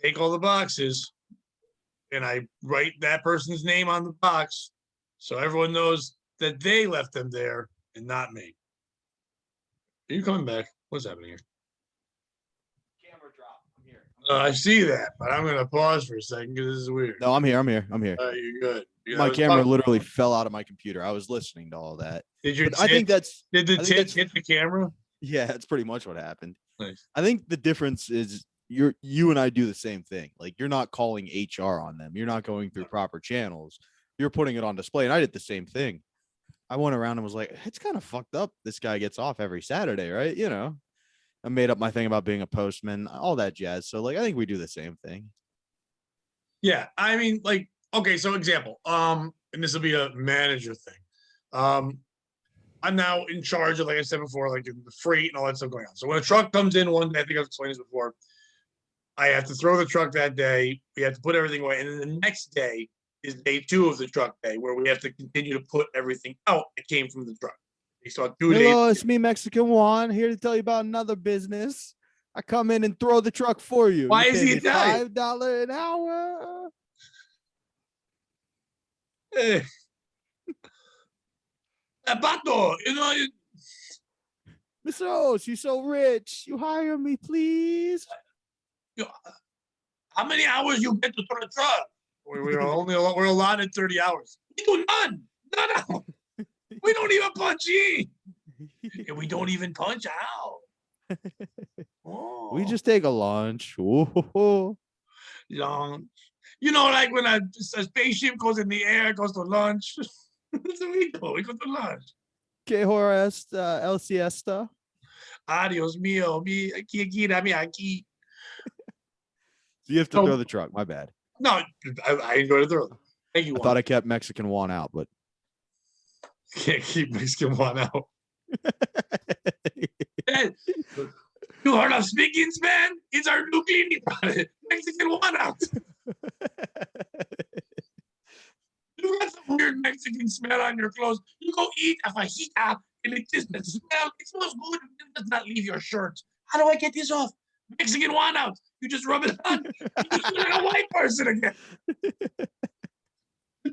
take all the boxes and I write that person's name on the box so everyone knows that they left them there and not me. Are you coming back? What's happening here? Camera drop. I'm here. I see that, but I'm gonna pause for a second because this is weird. No, I'm here. You're good. My camera literally fell out of my computer. I was listening to all that. Did your I think that's did the tit hit the camera? Yeah, that's pretty much what happened. Nice. I think the difference is you and I do the same thing. Like, you're not calling HR on them. You're not going through proper channels. You're putting it on display. And I did the same thing. I went around and was like, it's kind of fucked up. This guy gets off every Saturday, right? I made up my thing about being a postman, all that jazz. So, like, I think we do the same thing. Yeah, I mean, like, okay, so example, and this will be a manager thing. I'm now in charge of, like I said before, like the freight and all that stuff going on. So when a truck comes in one day, I think I've explained this before, I have to throw the truck that day. We have to put everything away. And then the next day is day 2 of the truck day, where we have to continue to put everything out that came from the truck. So 2 days. Hello, it's me, Mexican Juan, here to tell you about another business. I come in and throw the truck for you. Why You is pay he me Italian? $5 an hour. Eh. Pato, Mr. Oates, you're so rich. You hire me, please. how many hours you get to throw the truck? We're allotted 30 hours. We do none. No. We don't even punch in. And we don't even punch out. Oh. We just take a lunch. Ooh. Lunch. Like when a spaceship goes in the air, goes to lunch. That's what we do. We go to lunch. Que hora esta el siesta? Adios mío. Aquí. So you have to throw the truck. My bad. No, I enjoy the throw. Thank you. I thought I kept Mexican Juan out, but can't keep Mexican Juan out. You heard of Spiggins, man? It's our new cleaning product. Mexican Juan out. You got some weird Mexican smell on your clothes. You go eat a fajita and it just smell. It smells good. It does not leave your shirt. How do I get this off? Mexican Juan out. You just rub it on. You feel like a white person again.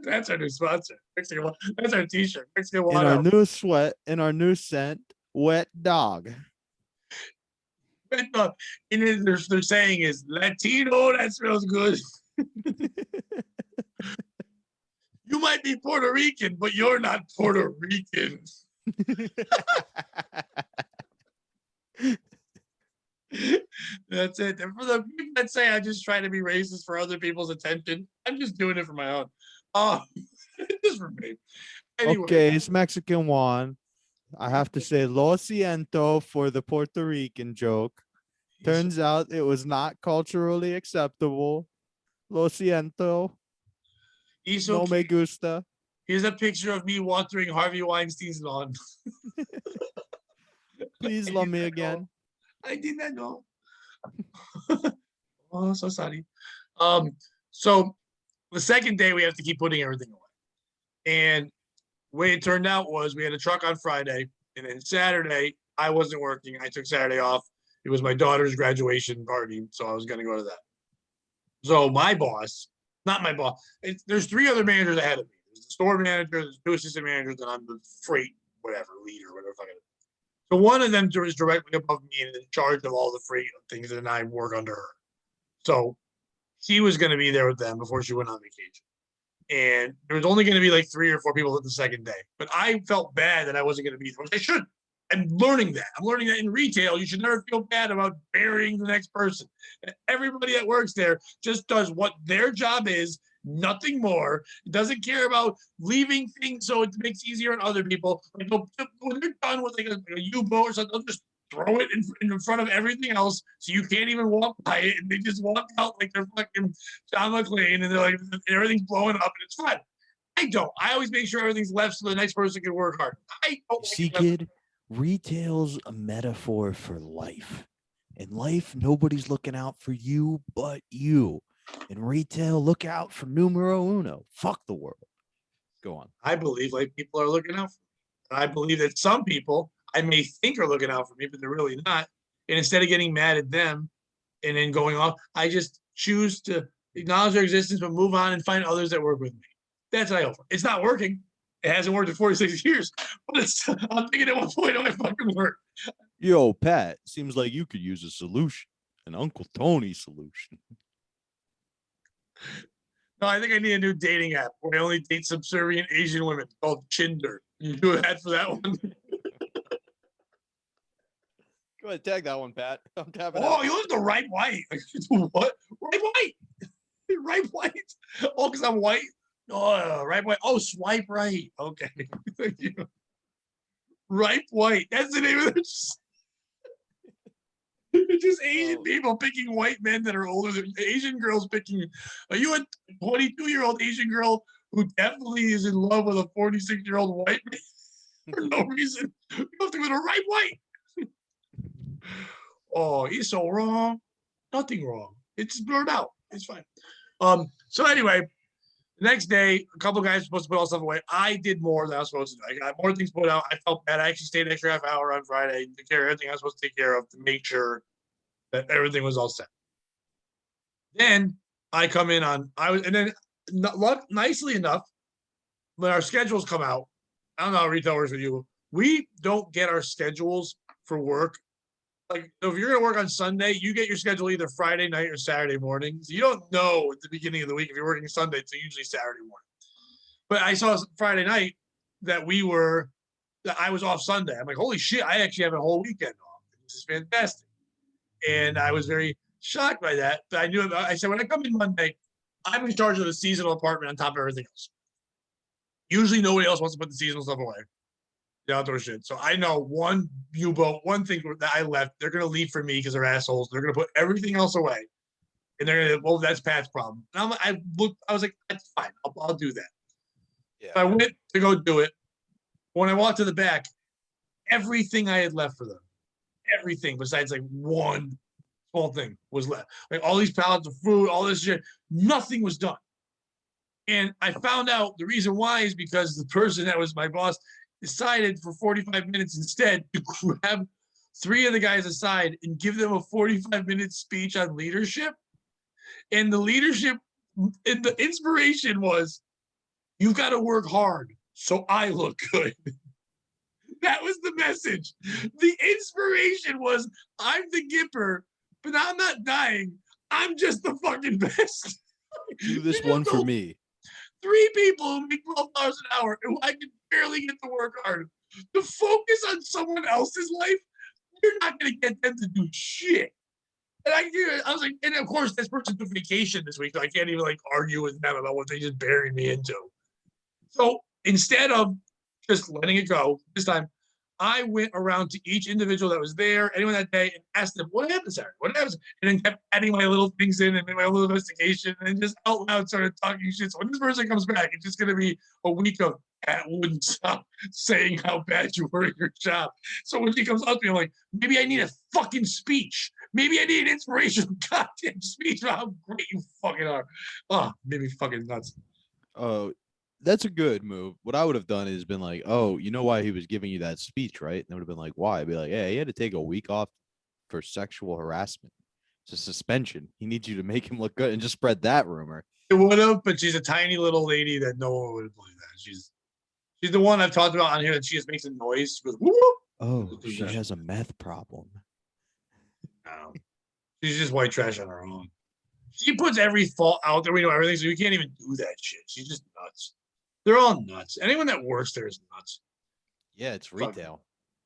That's our new sponsor. Mexican Juan. That's our t-shirt. Mexican Juan in our out. new sweat, in our new scent, wet dog. And they're saying is Latino. That smells good. You might be Puerto Rican, but you're not Puerto Rican. That's it. And for the people that say I just try to be racist for other people's attention, I'm just doing it for my own. Just for me. Anyway. Okay, it's Mexican Juan. I have to say lo siento for the Puerto Rican joke. Turns out it was not culturally acceptable. Lo siento. No me gusta. Here's a picture of me watering Harvey Weinstein's lawn. Please love me again. I did not know. Oh, so sorry. So the second day we have to keep putting everything away. And the way it turned out was we had a truck on Friday, and then Saturday I wasn't working. I took Saturday off. It was my daughter's graduation party, so I was going to go to that. So my boss, not my boss, there's 3 other managers ahead of me. There's the store manager, there's 2 assistant managers, and I'm the freight, whatever, leader, whatever. So one of them is directly above me and in charge of all the freight things, and I work under her. So she was going to be there with them before she went on vacation. And there was only going to be like 3 or 4 people at the second day. But I felt bad that I wasn't going to be there, which I should. I'm learning that. I'm learning that in retail, you should never feel bad about burying the next person. Everybody that works there just does what their job is, nothing more. It doesn't care about leaving things so it makes it easier on other people. Like when they're done with like a U-boat or something, they'll just throw it in front of everything else so you can't even walk by it. And they just walk out like they're fucking John McClane and they're like, everything's blowing up and it's fine. I don't. I always make sure everything's left so the next person can work hard. I don't. See, kid, retail's a metaphor for life. In life, nobody's looking out for you but you. In retail, look out for numero uno. Fuck the world. Go on. I believe like people are looking out for me. I believe that some people I may think are looking out for me, but they're really not. And instead of getting mad at them and then going off, I just choose to acknowledge their existence, but move on and find others that work with me. That's what I hope for. It's not working. It hasn't worked in 46 years, but I'm thinking at what point it might fucking work. Yo, Pat, seems like you could use a solution, an Uncle Tony solution. No, I think I need a new dating app where I only date subservient Asian women called Chinder. You do an ad for that one? Go ahead, tag that one, Pat. I'm tapping out. You look the right white. What? Right white? Right white? Oh, because I'm white? Oh, right white. Oh, swipe right. Okay. Thank you. Right white. That's the name of this. It's just Asian people picking white men that are older than Asian girls picking. Are you a 22-year-old Asian girl who definitely is in love with a 46-year-old white man? for no reason. You have to go to right white. Oh, he's so wrong. Nothing wrong. It's blurred out. It's fine. So anyway, the next day, a couple of guys were supposed to put all stuff away. I did more than I was supposed to do. I got more things put out. I felt bad. I actually stayed an extra half hour on Friday to care of everything I was supposed to take care of to make sure that everything was all set. Then I come in on and then nicely enough, when our schedules come out, I don't know how retail works with you. We don't get our schedules for work. Like, so if you're gonna work on Sunday, you get your schedule either Friday night or Saturday morning. So you don't know at the beginning of the week if you're working Sunday. It's usually Saturday morning. But I saw Friday night that I was off Sunday. I'm like, holy shit! I actually have a whole weekend off. This is fantastic, and I was very shocked by that. But I knew. I said when I come in Monday, I'm in charge of the seasonal apartment on top of everything else. Usually, nobody else wants to put the seasonal stuff away. The outdoor shit. So I know one U-boat, one thing that I left, they're gonna leave for me because they're assholes. They're gonna put everything else away, and they're gonna. Well, that's Pat's problem. And I was like, that's fine. I'll do that. Yeah. So I went to go do it. When I walked to the back, everything I had left for them, everything besides like one small thing was left. Like all these pallets of food, all this shit, nothing was done. And I found out the reason why is because the person that was my boss decided for 45 minutes instead to grab 3 of the guys aside and give them a 45-minute speech on leadership. And the leadership, and the inspiration was, you've got to work hard so I look good. That was the message. The inspiration was, I'm the Gipper, but I'm not dying. I'm just the fucking best. Do this one for me. 3 people who make $12 an hour and I can barely get to work hard. To focus on someone else's life, you're not going to get them to do shit. And I was like, and of course, this person took vacation this week, so I can't even like argue with them about what they just buried me into. So instead of just letting it go this time, I went around to each individual that was there, anyone that day, and asked them, what happened Saturday? What happened? And then kept adding my little things in and made my little investigation and just out loud started talking shit. So when this person comes back, it's just going to be a week of Pat wouldn't stop saying how bad you were at your job. So when she comes up to me, I'm like, maybe I need a fucking speech. Maybe I need an inspirational goddamn speech about how great you fucking are. Oh, made me fucking nuts. Oh, that's a good move. What I would have done is been like, oh, you know why he was giving you that speech, right? And it would have been like, why? I'd be like, yeah, he had to take a week off for sexual harassment. It's a suspension. He needs you to make him look good and just spread that rumor. It would have, but she's a tiny little lady that no one would believe that. She's the one I've talked about on here that she just makes a noise. Goes, whoop, whoop. Oh, she has a meth problem. No. She's just white trash on her own. She puts every fault out there. We know everything, so we can't even do that shit. She's just nuts. They're all nuts. Anyone that works there is nuts. Yeah, it's retail.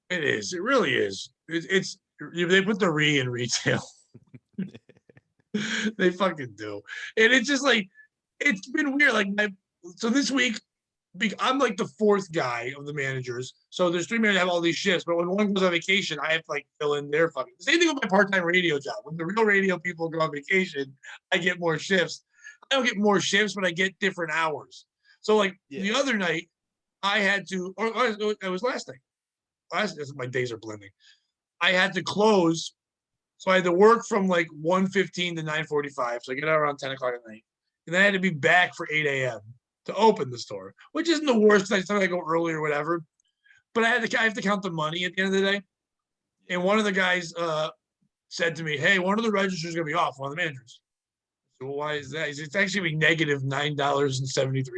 It is. It really is. It's they put the re in retail. They fucking do. And it's just like, it's been weird. Like, so this week, I'm like the 4th guy of the managers. So there's 3 managers that have all these shifts, but when one goes on vacation, I have to like fill in their fucking. Same thing with my part-time radio job. When the real radio people go on vacation, I get more shifts. I don't get more shifts, but I get different hours. So like the other night, I had to, or it was last night. My days are blending. I had to close. So I had to work from like 1:15 to 9:45. So I get out around 10 o'clock at night. And then I had to be back for 8 a.m. to open the store, which isn't the worst. I thought I'd go early or whatever. But I have to count the money at the end of the day. And one of the guys said to me, hey, one of the registers is going to be off, one of the managers. So why is that? It's actually negative $9.73.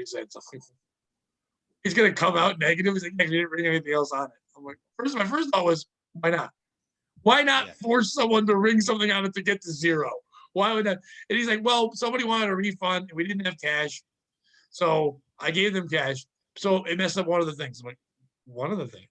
He's going to come out negative. He's like, I didn't bring anything else on it. I'm like, my first thought was, why not? Why not force someone to ring something on it to get to 0? Why would that? And he's like, well, somebody wanted a refund and we didn't have cash. So I gave them cash. So it messed up one of the things. I'm like, one of the things.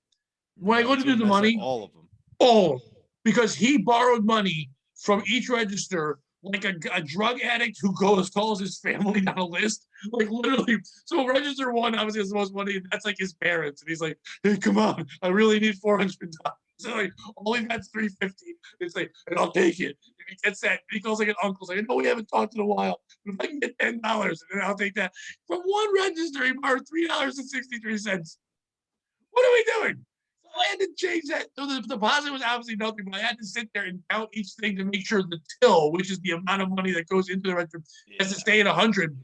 When I go to do the money, all of them. Oh, because he borrowed money from each register like a drug addict who calls his family down a list. Like literally. So register 1 obviously has the most money. That's like his parents. And he's like, hey, come on. I really need $400. So like, all he got's $350. It's like, and I'll take it. If he gets that, he calls like an uncle. Like, no, we haven't talked in a while. But if I can get $10, and then I'll take that. From one register, he borrowed $3.63. What are we doing? So I had to change that. So the deposit was obviously nothing, but I had to sit there and count each thing to make sure the till, which is the amount of money that goes into the restaurant, has to stay at 100.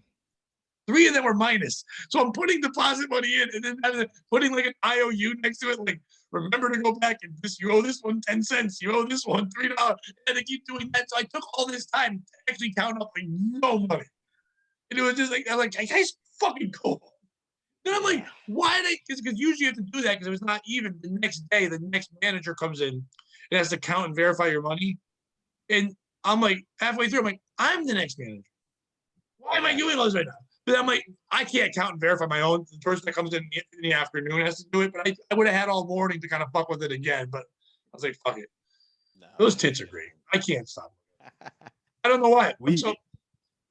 3 of them were minus. So I'm putting deposit money in and then putting like an IOU next to it. Like, remember to go back and this, you owe this one 10 cents. You owe this one $3. And they keep doing that. So I took all this time to actually count up like no money. And it was just like, I'm like, guys, fucking cool. Then I'm like, why did I? Because usually you have to do that because it was not even. The next day, the next manager comes in and has to count and verify your money. And I'm like, halfway through, I'm like, I'm the next manager. Why am I doing all this right now? But I'm like, I can't count and verify my own. The person that comes in the afternoon has to do it. But I would have had all morning to kind of fuck with it again. But I was like, fuck it. No, those tits are great. I can't stop. I don't know why. So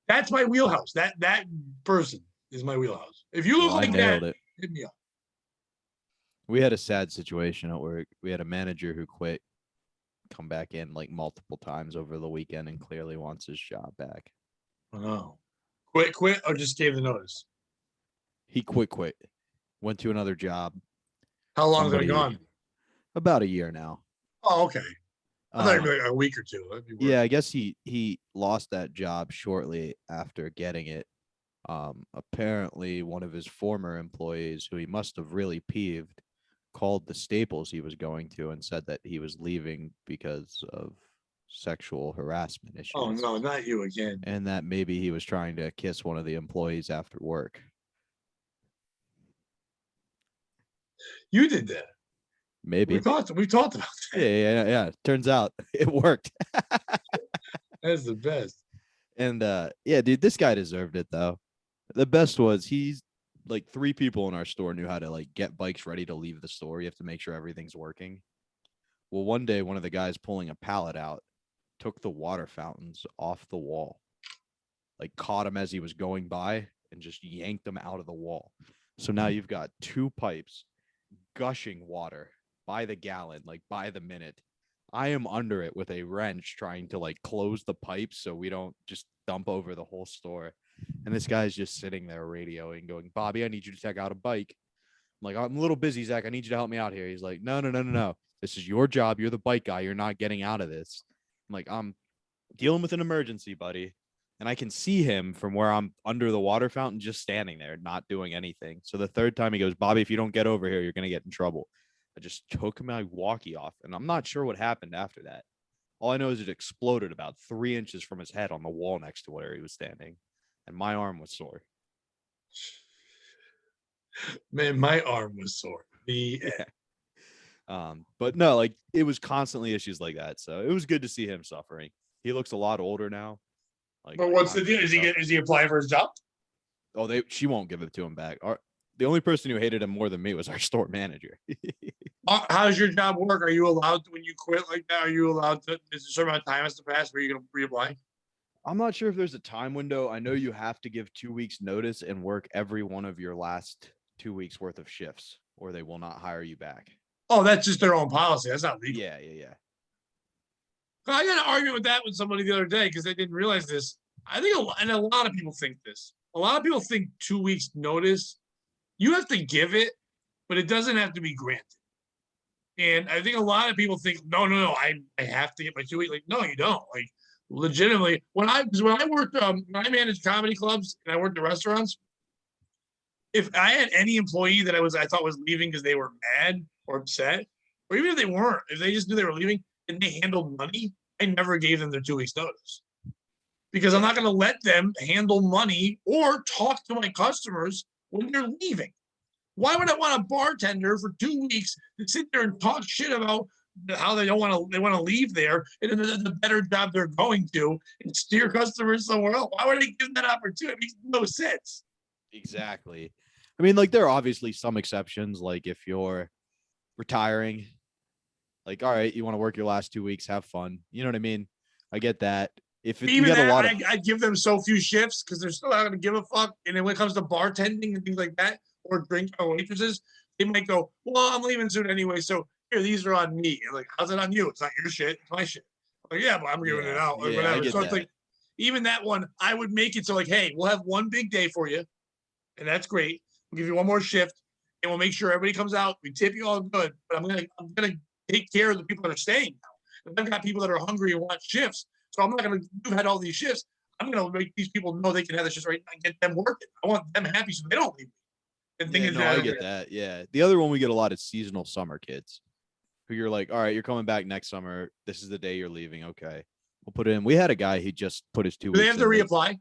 that's my wheelhouse. That person is my wheelhouse. If you look like that, hit me up. We had a sad situation at work. We had a manager who quit, come back in like multiple times over the weekend, and clearly wants his job back. Oh. Quit, or just gave the notice? He quit. Went to another job. How long has it gone? About a year now. Oh, okay. I thought maybe like a week or two. Yeah, I guess he lost that job shortly after getting it. Apparently, one of his former employees, who he must have really peeved, called the Staples he was going to and said that he was leaving because of sexual harassment issues. Oh no, not you again. And that maybe he was trying to kiss one of the employees after work. You did that. Maybe. We talked about that. Yeah. Turns out it worked. That's the best. And yeah, dude, this guy deserved it though. The best was he's like 3 people in our store knew how to like get bikes ready to leave the store. You have to make sure everything's working. Well, one day one of the guys pulling a pallet out took the water fountains off the wall, like caught him as he was going by and just yanked them out of the wall. So now you've got 2 pipes gushing water by the gallon, like by the minute. I am under it with a wrench trying to like close the pipes so we don't just dump over the whole store. And this guy's just sitting there radioing, going, "Bobby, I need you to check out a bike." I'm like, "I'm a little busy, Zach. I need you to help me out here." He's like, No. This is your job. You're the bike guy. You're not getting out of this. I'm like, "I'm dealing with an emergency, buddy." And I can see him from where I'm under the water fountain, just standing there, not doing anything. So the third time he goes, "Bobby, if you don't get over here, you're going to get in trouble." I just took my walkie off, and I'm not sure what happened after that. All I know is it exploded about 3 inches from his head on the wall next to where he was standing, and my arm was sore. Man, my arm was sore. Yeah. But no, like it was constantly issues like that. So it was good to see him suffering. He looks a lot older now. Like, but what's the deal? Is he applying for his job? Oh, she won't give it to him back. The only person who hated him more than me was our store manager. How's your job work? Are you allowed to, when you quit like that? Are you allowed to? Is a certain amount of time has to pass where you're going to reapply? I'm not sure if there's a time window. I know you have to give 2 weeks notice and work every one of your last 2 weeks worth of shifts, or they will not hire you back. Oh, that's just their own policy. That's not legal. Yeah. I got an argument with that with somebody the other day because they didn't realize this. I think, and a lot of people think this. A lot of people think 2 weeks notice. You have to give it, but it doesn't have to be granted. And I think a lot of people think, no, I have to get my 2 weeks. Like, no, you don't. Like, legitimately, when I worked, when I managed comedy clubs and I worked at restaurants, if I had any employee that I thought was leaving because they were mad or upset, or even if they weren't, if they just knew they were leaving and they handled money, I never gave them their 2 weeks notice. Because I'm not going to let them handle money or talk to my customers when they're leaving. Why would I want a bartender for 2 weeks to sit there and talk shit about how they want to leave there and then the better job they're going to and steer customers somewhere else? Why would I give them that opportunity? It makes no sense. Exactly. I mean, like, there are obviously some exceptions. Like, if you're retiring, like, all right, you want to work your last 2 weeks, have fun. You know what I mean? I get that. If it's even that, I give them so few shifts because they're still not going to give a fuck. And then when it comes to bartending and things like that, or drink or waitresses, they might go, "Well, I'm leaving soon anyway, so here, these are on me." And like, how's it on you? It's not your shit, it's my shit. I'm like, yeah, but I'm giving it out or whatever. So it's like, even that one, I would make it so like, hey, we'll have one big day for you, and that's great. We'll give you one more shift, and we'll make sure everybody comes out. We tip you all good, but I'm gonna take care of the people that are staying now. I've got people that are hungry and want shifts, so I'm not gonna. You've had all these shifts. I'm gonna make these people know they can have the shifts right now and get them working. I want them happy so they don't leave me. And Yeah, no, I get that. Yeah. The other one we get a lot is seasonal summer kids who you're like, all right, you're coming back next summer. This is the day you're leaving. Okay. We'll put it in. We had a guy, he just put his 2 weeks. Do they have to reapply?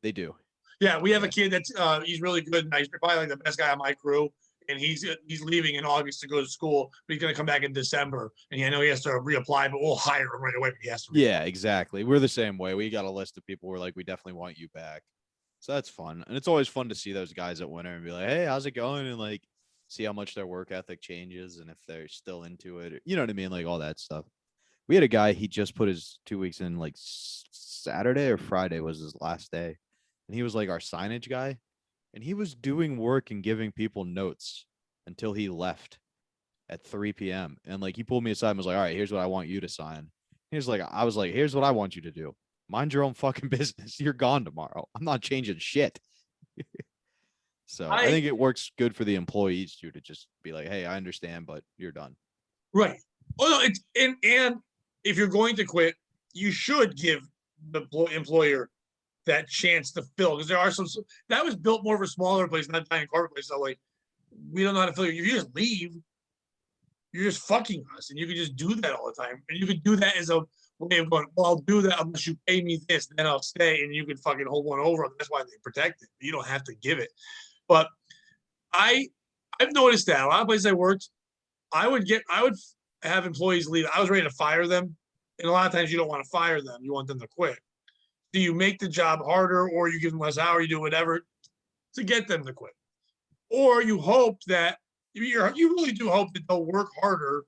They do. Yeah, we have a kid that's he's really good. He's probably like the best guy on my crew, and he's leaving in August to go to school, but he's gonna come back in December. And I know he has to reapply, but we'll hire him right away. But he has to. Yeah, exactly. We're the same way. We got a list of people we're like, we definitely want you back. So that's fun. And it's always fun to see those guys at winter and be like, hey, how's it going? And like see how much their work ethic changes and if they're still into it. Or, you know what I mean? Like all that stuff. We had a guy, he just put his 2 weeks in like Saturday or Friday was his last day. And he was like our signage guy. And he was doing work and giving people notes until he left at 3 p.m. And like he pulled me aside and was like, all right, here's what I want you to sign. He was like, I was like, here's what I want you to do. Mind your own fucking business. You're gone tomorrow. I'm not changing shit. So I think it works good for the employees too to just be like, hey, I understand, but you're done. Right. Oh no, it's and if you're going to quit, you should give the employer that chance to fill because there are some that was built more for smaller places, not giant corporate places. So like we don't know how to fill you. If you just leave, you're just fucking us, and you can just do that all the time. And you could do that as a way of going, well, I'll do that unless you pay me this, then I'll stay, and you can fucking hold one over. That's why they protect it. You don't have to give it. But I've noticed that a lot of places I worked, I would have employees leave. I was ready to fire them. And a lot of times you don't want to fire them. You want them to quit. Do you make the job harder or you give them less hour, you do whatever to get them to quit? Or you hope that you really do hope that they'll work harder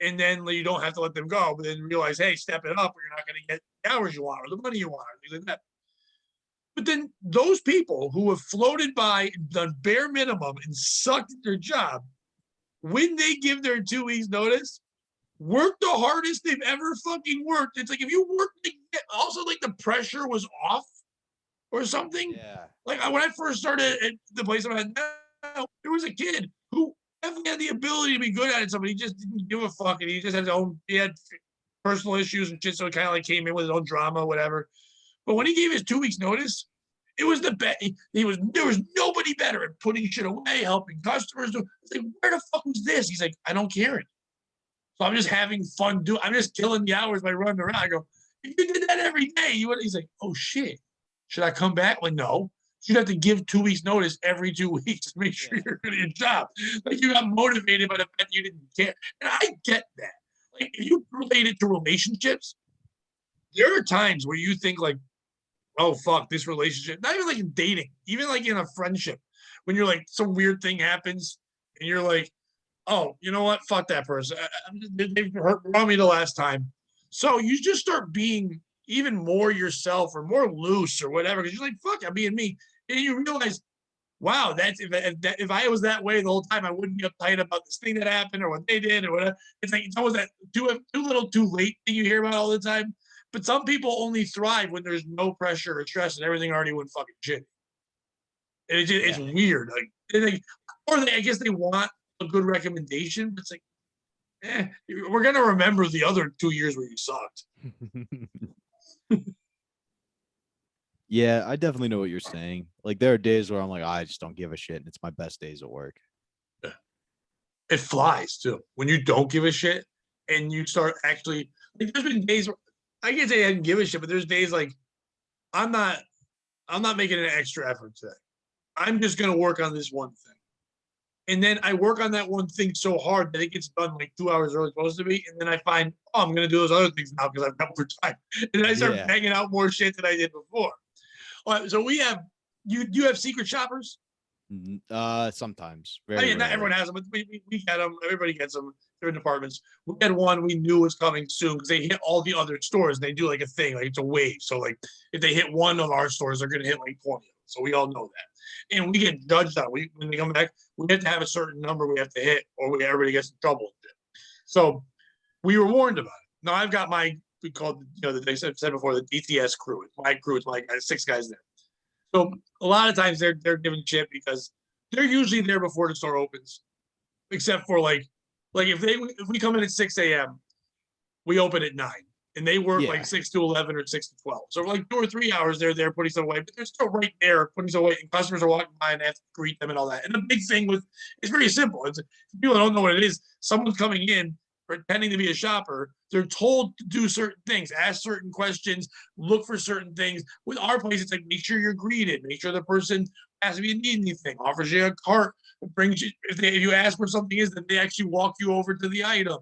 and then you don't have to let them go, but then realize, hey, step it up or you're not going to get the hours you want or the money you want or things like that. But then those people who have floated by, done bare minimum and sucked at their job, when they give their 2 weeks notice, work the hardest they've ever fucking worked. It's like if you work, also like the pressure was off or something. Yeah. Like when I first started at the place I'm at now, there was a kid who definitely had the ability to be good at it. Somebody just didn't give a fuck, and he just had his own. He had personal issues and shit, so he kind of like came in with his own drama, whatever. But when he gave his 2 weeks notice, it was the best. There was nobody better at putting shit away, helping customers. It's like, where the fuck was this? He's like, I don't care. So I'm just having fun. I'm just killing the hours by running around. I go, if you did that every day, you would. He's like, oh shit, should I come back? Like, no. You'd have to give 2 weeks notice every 2 weeks to make sure you're good at your job. Like you got motivated by the fact you didn't care. And I get that. Like if you relate it to relationships, there are times where you think like, oh fuck, this relationship, not even like in dating, even like in a friendship, when you're like some weird thing happens and you're like, oh, you know what? Fuck that person. They've hurt me the last time. So you just start being even more yourself or more loose or whatever. Because you're like, fuck, I'm being me. And you realize, wow, that's if I was that way the whole time, I wouldn't be uptight about this thing that happened or what they did or whatever. It's like it's always that too little too late thing you hear about all the time. But some people only thrive when there's no pressure or stress and everything already went fucking shit. And it's weird. Or I guess they want a good recommendation, but it's like, we're gonna remember the other 2 years where you sucked. Yeah, I definitely know what you're saying. Like there are days where I'm like, I just don't give a shit, and it's my best days at work. It flies too when you don't give a shit and you start actually. Like, there's been days where I can't say I didn't give a shit, but there's days like I'm not making an extra effort today. I'm just gonna work on this one thing. And then I work on that one thing so hard that it gets done like 2 hours early supposed to be. And then I find, oh, I'm going to do those other things now because I've got more time. And then I start banging out more shit than I did before. All right, so we have, you have secret shoppers? Sometimes. Not everyone has them, but we get them. Everybody gets them. They're in departments. We had one we knew was coming soon because they hit all the other stores. They do like a thing, like it's a wave. So like if they hit one of our stores, they're going to hit like 20. So we all know that. And we get judged on. When they come back, we have to have a certain number we have to hit or everybody gets in trouble. So we were warned about it. Now I've got we called, they said before, the DTS crew. It's my crew. It's my guys, 6 guys there. So a lot of times they're giving shit because they're usually there before the store opens, except for like if we come in at 6 a.m., we open at 9, and they work like 6 to 11 or 6 to 12. So like 2 or 3 hours, they're there putting stuff away, but they're still right there putting stuff away, and customers are walking by and they have to greet them and all that. And the big thing with it's very simple. It's people don't know what it is. Someone's coming in pretending to be a shopper. They're told to do certain things, ask certain questions, look for certain things. With our place, it's like make sure you're greeted, make sure the person asks if you need anything, offers you a cart, brings you if you ask where something is, that they actually walk you over to the item.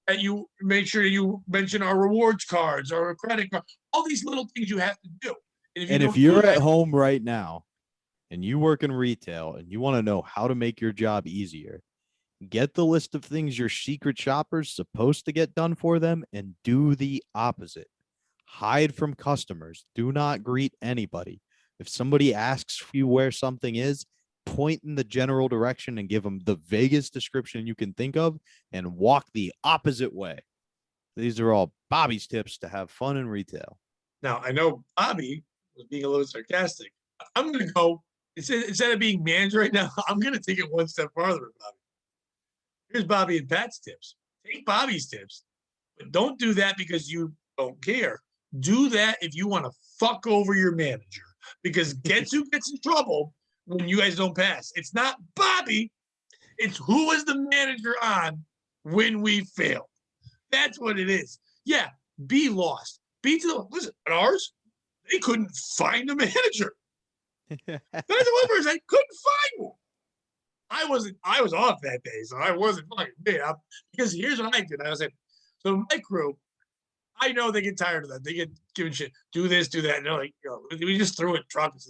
That you make sure you mention our rewards cards or a credit card, all these little things you have to do. And if you're at home right now and you work in retail and you want to know how to make your job easier, get the list of things your secret shopper's supposed to get done for them and do the opposite. Hide from customers. Do not greet anybody. If somebody asks you where something is, point in the general direction and give them the vaguest description you can think of and walk the opposite way. These are all Bobby's tips to have fun in retail. Now, I know Bobby was being a little sarcastic. I'm going to go, instead of being manager right now, I'm going to take it one step farther with Bobby. Here's Bobby and Pat's tips. Take Bobby's tips, but don't do that because you don't care. Do that if you want to fuck over your manager, because guess who gets in trouble when you guys don't pass? It's not Bobby. It's who was the manager on when we failed. That's what it is. Yeah, be lost. Be to the listen. At ours, they couldn't find a manager. That's the one person I couldn't find one. I was off that day, so I wasn't fucking me up. Because here's what I did. I was like, so my crew, I know they get tired of that. They get given shit. Do this, do that. And they're like, we just threw it trucks.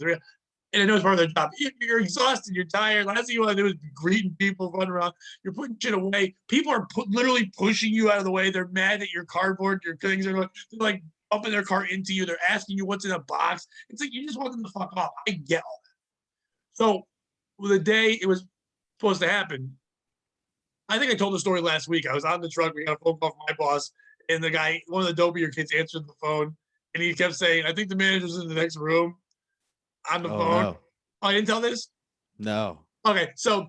And I know it's part of their job. You're exhausted. You're tired. Last thing you want to do is be greeting people, running around. You're putting shit away. People are literally pushing you out of the way. They're mad at your cardboard. Your things are like bumping their car into you. They're asking you what's in a box. It's like you just want them to fuck off. I get all that. So the day it was supposed to happen, I think I told the story last week. I was on the truck. We got a phone call from my boss, and the guy, one of the dopier kids, answered the phone, and he kept saying, "I think the manager's in the next room." On the phone. No. Oh, I didn't tell this? No. Okay, so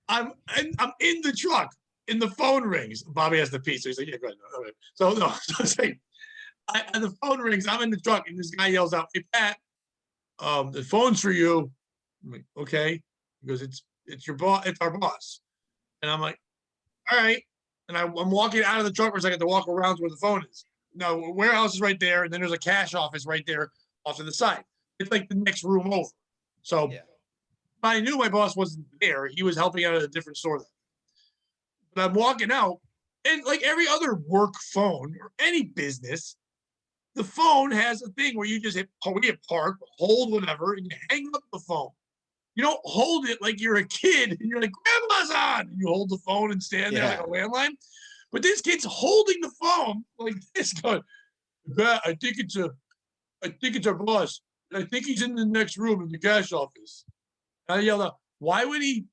I'm in the truck, and the phone rings. Bobby has the piece, so he's like, "Yeah, go ahead." Okay. So no, so I'm saying, and the phone rings. I'm in the truck, and this guy yells out, "Hey Pat, the phone's for you." I'm like, "Okay." He goes, "It's your boss. It's our boss." And I'm like, "All right." And I'm walking out of the truck for a second to walk around to where the phone is. No, warehouse is right there, and then there's a cash office right there off to the side. It's like the next room over. So I knew my boss wasn't there. He was helping out at a different store. But I'm walking out, and like every other work phone or any business, the phone has a thing where you just hit park, hold whatever, and you hang up the phone. You don't hold it like you're a kid and you're like, "Grandma's on." And you hold the phone and stand there like a landline. But this kid's holding the phone like this, going, I think it's our boss. I think he's in the next room in the cash office. And I yelled out, "Why would he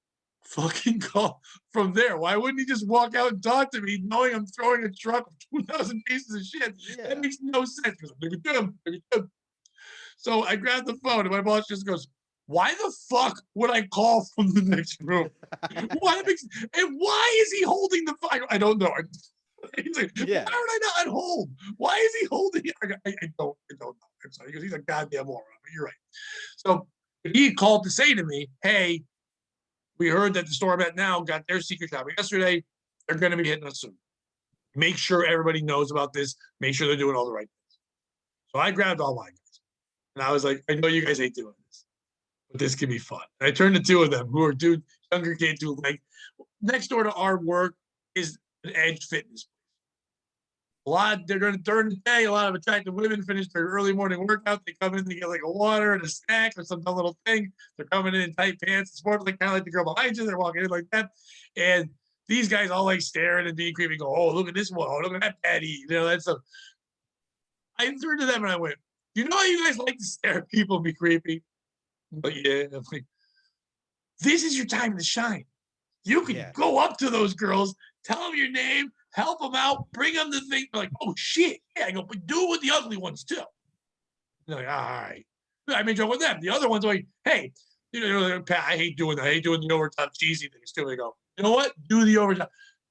fucking call from there? Why wouldn't he just walk out and talk to me knowing I'm throwing a truck of 2,000 pieces of shit?" That makes no sense. Because look at them. So I grabbed the phone and my boss just goes, "Why the fuck would I call from the next room? And why is he holding the phone?" I don't know. He's like, "Why would I not hold? Why is he holding it?" I don't know. I'm sorry, because he's a goddamn moron, but you're right. So he called to say to me, "Hey, we heard that the store I'm at now got their secret shopper yesterday. They're going to be hitting us soon. Make sure everybody knows about this. Make sure they're doing all the right things." So I grabbed all my guys. And I was like, "I know you guys hate doing this, but this can be fun." And I turned to two of them who are younger kids who like next door to our work is an Edge Fitness. They're during the day, a lot of attractive women finish their early morning workout. They come in, they get like a water and a snack or some little thing. They're coming in tight pants, sports, like kind of like the girl behind you. They're walking in like that. And these guys all like staring and being creepy, go, "Oh, look at this one. Oh, look at that Patty." That stuff. I turned to them and I went, "You know how you guys like to stare at people and be creepy?" But yeah, I'm like, this is your time to shine. You can go up to those girls, tell them your name, help them out, bring them the thing. They're like, "Oh shit." Yeah, I go, "But do it with the ugly ones too." They're like, "All right." I made joke with them. The other ones are like, "Hey, Pat, I hate doing that. I hate doing the overtime cheesy things too. They go, you know what? Do the overtime.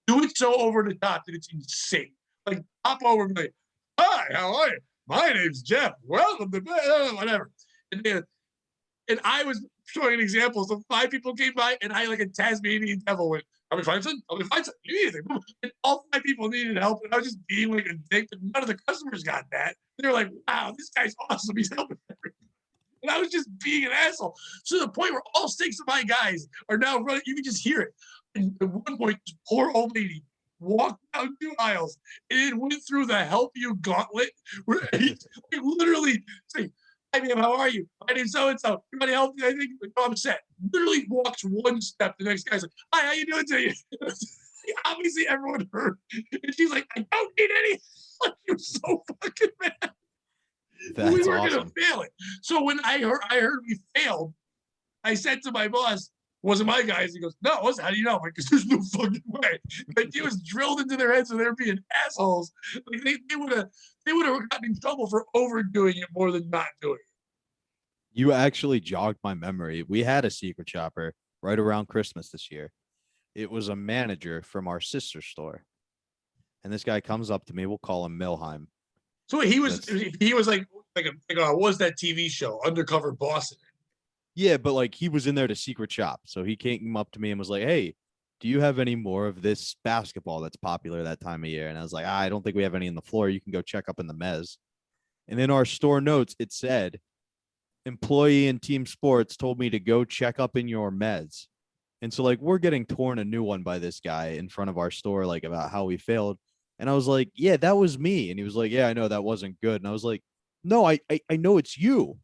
Do it so over the top that it's insane. Like, pop over and be like, hi, how are you? My name's Jeff. Welcome to whatever. And I was showing an example. So 5 people came by, and I, like a Tasmanian devil, went, "Help me find something. Help me find something. You need anything?" And all 5 people needed help, and I was just being like a dick. But none of the customers got that. They were like, "Wow, this guy's awesome. He's helping everyone." And I was just being an asshole. So to the point where all 6 of my guys are now running. You can just hear it. And at one point, this poor old lady walked down 2 aisles and it went through the help you gauntlet where he literally say, "Hi, ma'am, how are you? My name's so-and-so. Anybody help me? I think I'm set." Literally walks 1 step. The next guy's like, "Hi, how you doing today?" Obviously, everyone heard. And she's like, "I don't need any." Like, you're so fucking mad. That's we weren't awesome. gonna fail it. So when I heard we failed, I said to my boss, "Wasn't my guys?" He goes, "No, it wasn't." "How do you know?" I'm like, "Because there's no fucking way." Like, it was drilled into their heads, so they're being assholes. Like, they would have gotten in trouble for overdoing it more than not doing it. You actually jogged my memory. We had a secret shopper right around Christmas this year. It was a manager from our sister store. And this guy comes up to me. We'll call him Milheim. So he was like what was that TV show, Undercover Boss? Yeah, but like, he was in there to secret shop. So he came up to me and was like, "Hey, do you have any more of this basketball that's popular that time of year?" And I was like, "I don't think we have any on the floor. You can go check up in the mezz." And in our store notes, it said, "Employee in team sports told me to go check up in your mezz." And so, like, we're getting torn a new one by this guy in front of our store, like, about how we failed. And I was like, "Yeah, that was me." And he was like, "Yeah, I know that wasn't good." And I was like, "No, I know it's you.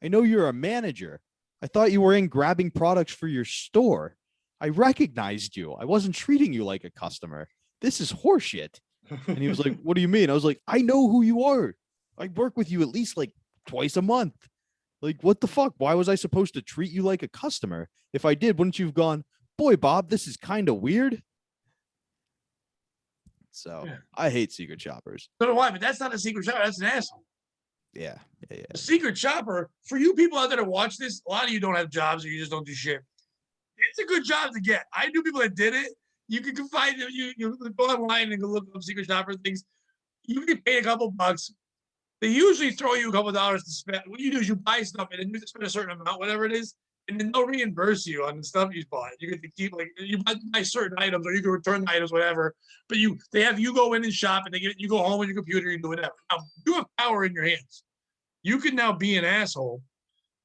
I know you're a manager. I thought you were in grabbing products for your store. I recognized you. I wasn't treating you like a customer. This is horseshit." And he was like, "What do you mean?" I was like, "I know who you are. I work with you at least like twice a month. Like, what the fuck? Why was I supposed to treat you like a customer? If I did, wouldn't you have gone, 'Boy, Bob, this is kind of weird'?" So Yeah. I hate secret shoppers. So do I, but that's not a secret shopper. That's an asshole. Yeah. A secret shopper, for you people out there to watch this, a lot of you don't have jobs or you just don't do shit. It's a good job to get. I knew people that did it. You can find them. You go online and go look up secret shopper things. You can pay a couple bucks. They usually throw you a couple dollars to spend. What you do is you buy stuff and then you spend a certain amount, whatever it is, and then they'll reimburse you on the stuff you bought. You get to keep, like, you buy certain items, or you can return the items, whatever. But they have you go in and shop, and you go home with your computer, you do whatever. Now you have power in your hands. You can now be an asshole,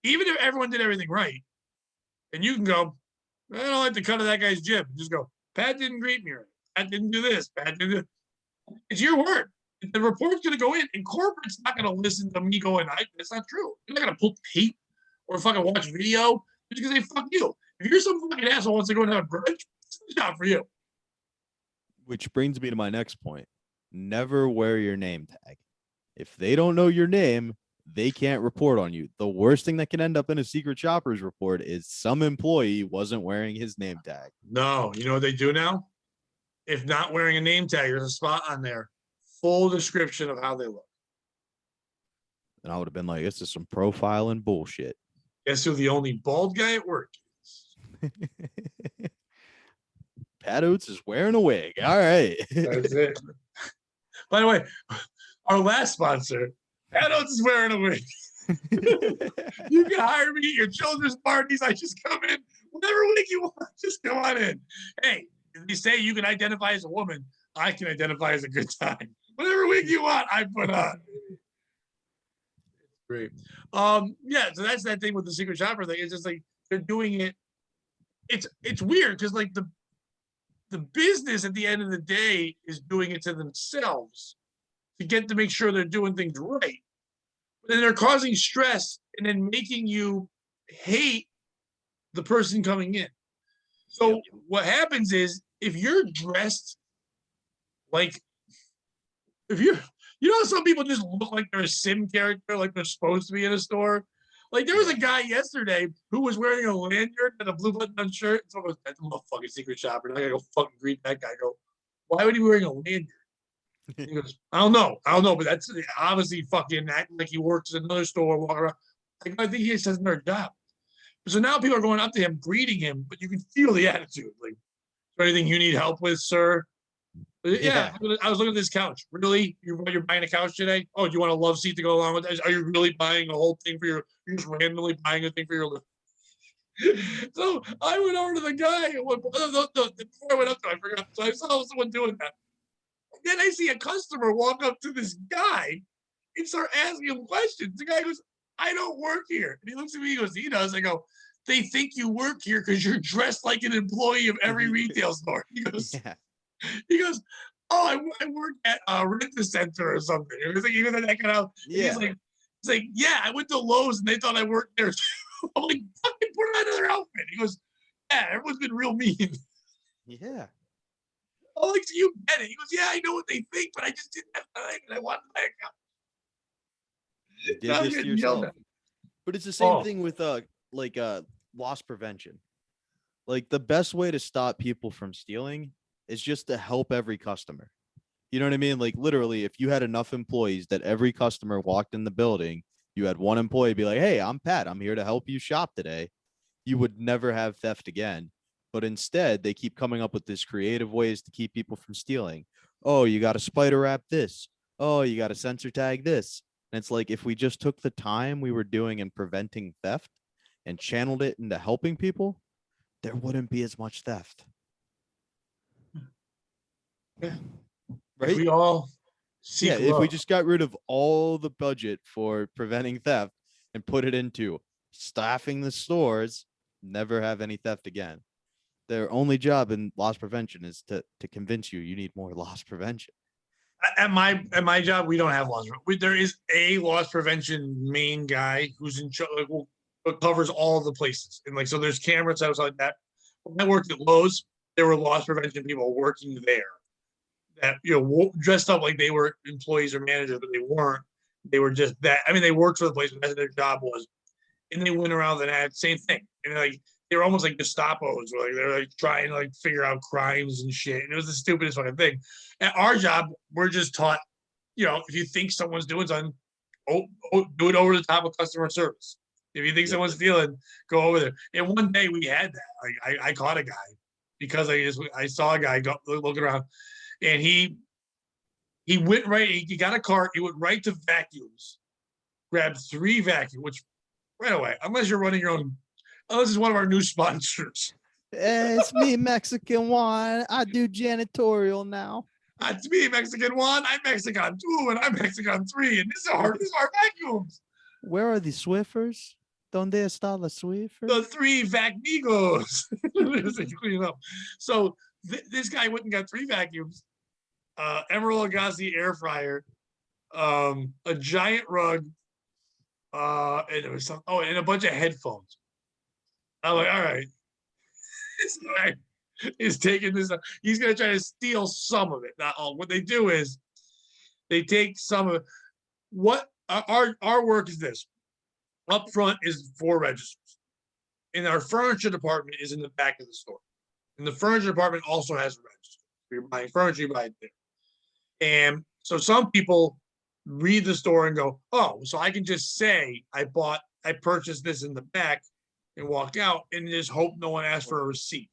even if everyone did everything right, and you can go, "I don't like the cut of that guy's jib." Just go, "Pat didn't greet me right. Pat didn't do this. Pat didn't do this." It's your word. The report's going to go in, and corporate's not going to listen to me going, "That's not true." You're not going to pull tape or fucking watch video just because they fuck you. If you're some fucking asshole wants to go and have a brunch, it's not for you. Which brings me to my next point. Never wear your name tag. If they don't know your name, they can't report on you. The worst thing that can end up in a secret shopper's report is some employee wasn't wearing his name tag. No, you know what they do now? If not wearing a name tag, there's a spot on there, full description of how they look. And I would have been like, "This is some profiling bullshit." Guess who the only bald guy at work is? Pat Oates is wearing a wig. All right. That's it. By the way, our last sponsor, Pat Oates is wearing a wig. You can hire me at your children's parties. I just come in, whatever wig you want, just come on in. Hey, if you say you can identify as a woman, I can identify as a good time. Whatever wig you want, I put on. It's great. Yeah, so that's that thing with the secret shopper thing. It's just like they're doing it. It's weird because, like, the business at the end of the day is doing it to themselves to get to make sure they're doing things right. But then they're causing stress and then making you hate the person coming in. So what happens is, if you're dressed like, some people just look like they're a sim character, like they're supposed to be in a store. Like, there was a guy yesterday who was wearing a lanyard and a blue button-down shirt. So I was, "That's a motherfucking secret shopper." And I gotta go fucking greet that guy. I go, "Why would he be wearing a lanyard?" He goes, I don't know, but that's obviously fucking acting like he works in another store, walking around. Like, I think he just has another job. So now people are going up to him, greeting him, but you can feel the attitude. Like, is there anything you need help with, sir? Yeah, I was looking at this couch. Really? You're buying a couch today? Oh, do you want a love seat to go along with it? Are you really buying a whole thing for you're just randomly buying a thing for your So I went over to the guy. Before I went up to him, I forgot. So I saw someone doing that. Then I see a customer walk up to this guy and start asking him questions. The guy goes, I don't work here. And he looks at me, he goes, he does. I go, they think you work here because you're dressed like an employee of every retail store. He goes, oh, I work at a rent-a-center or something. It was like, even that kind of, he's like, yeah, I went to Lowe's and they thought I worked there too. I'm like, fucking put on another outfit. He goes, yeah, everyone's been real mean. Yeah. Oh, like, so you get it. He goes, yeah, I know what they think, but I just didn't have time and I wanted to buy a couch. You did this to yourself. But it's the same thing with loss prevention. Like, the best way to stop people from stealing is just to help every customer. You know what I mean? Like, literally, if you had enough employees that every customer walked in the building, you had one employee be like, hey, I'm Pat, I'm here to help you shop today, you would never have theft again. But instead, they keep coming up with this creative ways to keep people from stealing. Oh, you got to spider wrap this. Oh, you got to sensor tag this. And it's like, if we just took the time we were doing in preventing theft and channeled it into helping people, there wouldn't be as much theft. Yeah. Right? If we all seek if love. we just got rid of all the budget for preventing theft and put it into staffing the stores, never have any theft again. Their only job in loss prevention is to convince you need more loss prevention. At my job, we don't have loss. There is a loss prevention main guy who's in charge, like, covers all the places, and like, so there's cameras outside that. When I worked at Lowe's, there were loss prevention people working there that, dressed up like they were employees or managers, but they weren't. They were just that. I mean, they worked for the place, but that's what their job was, and they went around and had same thing, and like, they were almost like Gestapos, where like they're like trying to like figure out crimes and shit. And it was the stupidest fucking thing. At our job, we're just taught, if you think someone's doing something, do it over the top of customer service. If you think someone's stealing, go over there. And one day we had that. Like, I caught a guy because I saw a guy looking around, and he went right. He got a cart. He went right to vacuums, grabbed 3 vacuums, which right away, unless you're running your own. Oh, this is one of our new sponsors. It's me, Mexican Juan. I do janitorial now. It's me, Mexican Juan. I'm Mexican 2, and I'm Mexican 3, and these are vacuums. Where are the Swiffers? Donde está la Swiffer? The 3 Vacmigos. So this guy went and got 3 vacuums, Emerald Lagasse air fryer, a giant rug, and there was some. Oh, and a bunch of headphones. I'm like, all right, this guy is taking this. He's gonna try to steal some of it. Now, what they do is they take some of it. What our work is this: up front is 4 registers, and our furniture department is in the back of the store. And the furniture department also has a register. If you're buying furniture, you buy it there. And so some people read the store and go, "Oh, so I can just say I purchased this in the back." And walk out and just hope no one asks for a receipt.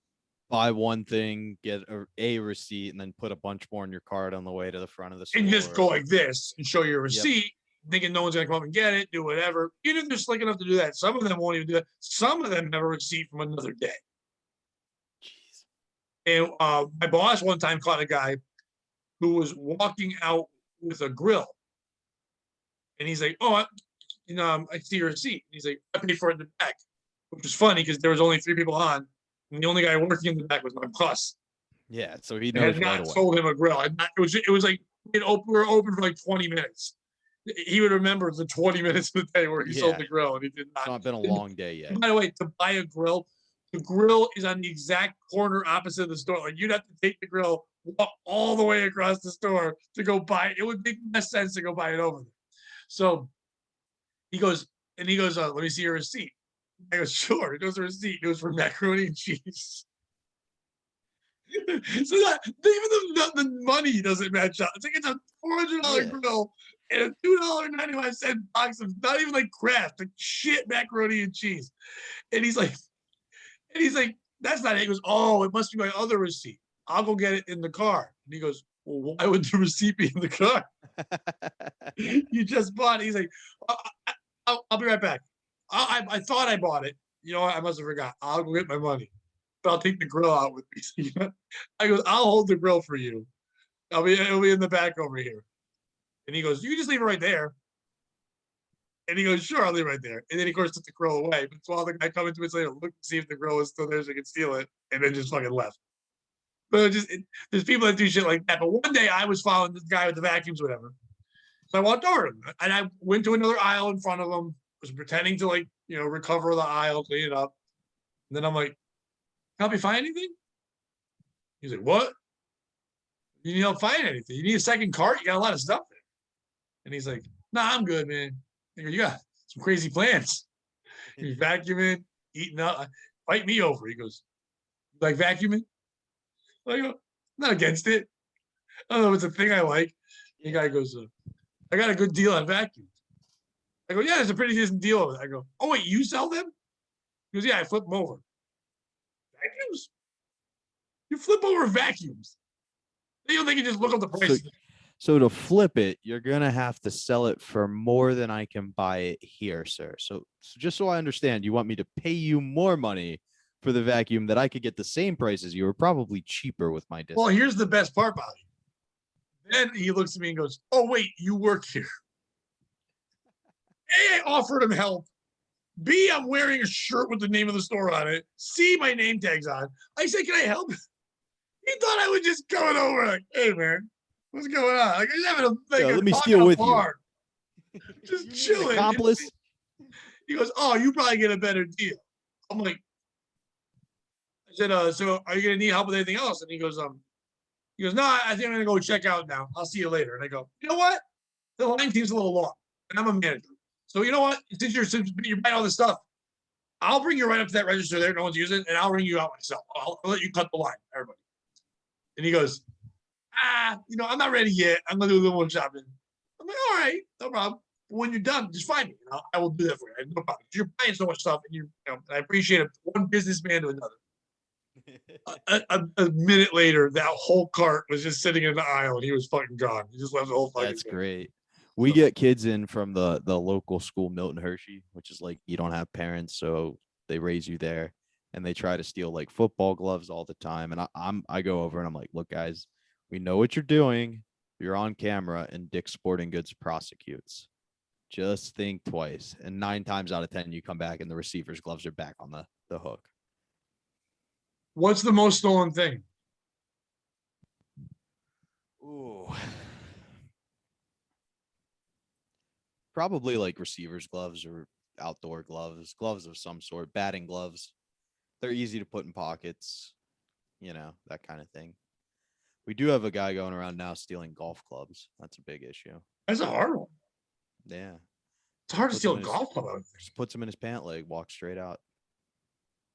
Buy one thing, get a receipt, and then put a bunch more in your cart on the way to the front of the store. And just go like this and show your receipt, thinking no one's gonna come up and get it, do whatever. Even if they're slick enough to do that, some of them won't even do that. Some of them have a receipt from another day. Jeez. And my boss one time caught a guy who was walking out with a grill, and he's like, "Oh, I see your receipt." And he's like, "I paid for it in the back." Which was funny because there was only 3 people on, and the only guy working in the back was my boss. Yeah, so he knows. I had not sold him a grill. It was like we were open for like 20 minutes. He would remember the 20 minutes of the day where he sold the grill, and he did not. It's not been a long day yet. By the way, to buy a grill, the grill is on the exact corner opposite the store. Like, you'd have to take the grill, walk all the way across the store to go buy it. It would make less sense to go buy it over there. So he goes, let me see your receipt. I go, sure. It goes for a receipt. It was for macaroni and cheese. So that even the money doesn't match up. It's like it's a $400 grill and a $2.95 box of not even like Kraft, like shit macaroni and cheese. And he's like, that's not it. He goes, oh, it must be my other receipt. I'll go get it in the car. And he goes, well, why would the receipt be in the car? You just bought it. He's like, I'll be right back. I thought I bought it. You know what? I must have forgot. I'll go get my money, but I'll take the grill out with me. I goes, I'll hold the grill for you. It'll be in the back over here. And he goes, you can just leave it right there. And he goes, sure, I'll leave it right there. And then, of course, took the grill away. But while the guy coming to it later, look to see if the grill is still there so he can steal it, and then just fucking left. But there's people that do shit like that. But one day I was following this guy with the vacuums, whatever. So I walked over to him, and I went to another aisle in front of him, was pretending to, like, you know, recover the aisle, clean it up. And then I'm like, help me find anything? He's like, what? You need help find anything? You need a second cart? You got a lot of stuff there. And he's like, nah, I'm good, man. I go, you got some crazy plans. You're vacuuming, eating up. Fight me over. He goes, you like vacuuming? I go, I'm not against it. I don't know if it's a thing I like. The guy goes, I got a good deal on vacuums. I go, yeah, it's a pretty decent deal. I go, oh, wait, you sell them? He goes, yeah, I flip them over. Vacuums? You flip over vacuums. You don't think you just look up the price. So to flip it, you're going to have to sell it for more than I can buy it here, sir. So just so I understand, you want me to pay you more money for the vacuum that I could get the same price as you, or probably cheaper with my discount. Well, here's the best part about it. Then he looks at me and goes, oh, wait, you work here. A, I offered him help. B, I'm wearing a shirt with the name of the store on it. C, my name tag's on. I said, can I help? He thought I was just going over like, hey, man, what's going on? Like, I'm having a let me steal with you. Just you chilling. Accomplice. He goes, oh, you probably get a better deal. I'm like, I said, so are you going to need help with anything else? And he goes, no, I think I'm going to go check out now. I'll see you later. And I go, you know what? The line seems a little long, and I'm a manager. So you know what? Since you're buying all this stuff, I'll bring you right up to that register there. No one's using it, and I'll ring you out myself. I'll let you cut the line, everybody. And he goes, I'm not ready yet. I'm going to do a little more shopping. I'm like, all right, no problem. But when you're done, just find me. I will do that for you. No problem. You're buying so much stuff, and I appreciate it. One businessman to another. A minute later, that whole cart was just sitting in the aisle, and he was fucking gone. He just left the whole fucking That's thing. great. We get kids in from the local school, Milton Hershey, which is like you don't have parents, so they raise you there, and they try to steal like football gloves all the time. And I go over and I'm like, look, guys, we know what you're doing. You're on camera, and Dick's Sporting Goods prosecutes. Just think twice. And 9 times out of 10, you come back and the receiver's gloves are back on the hook. What's the most stolen thing? Ooh. Probably like receivers gloves or outdoor gloves of some sort, batting gloves. They're easy to put in pockets, that kind of thing. We do have a guy going around now stealing golf clubs. That's a big issue. That's a hard one. Yeah. It's hard to steal a golf club. Just puts him in his pant leg, walks straight out.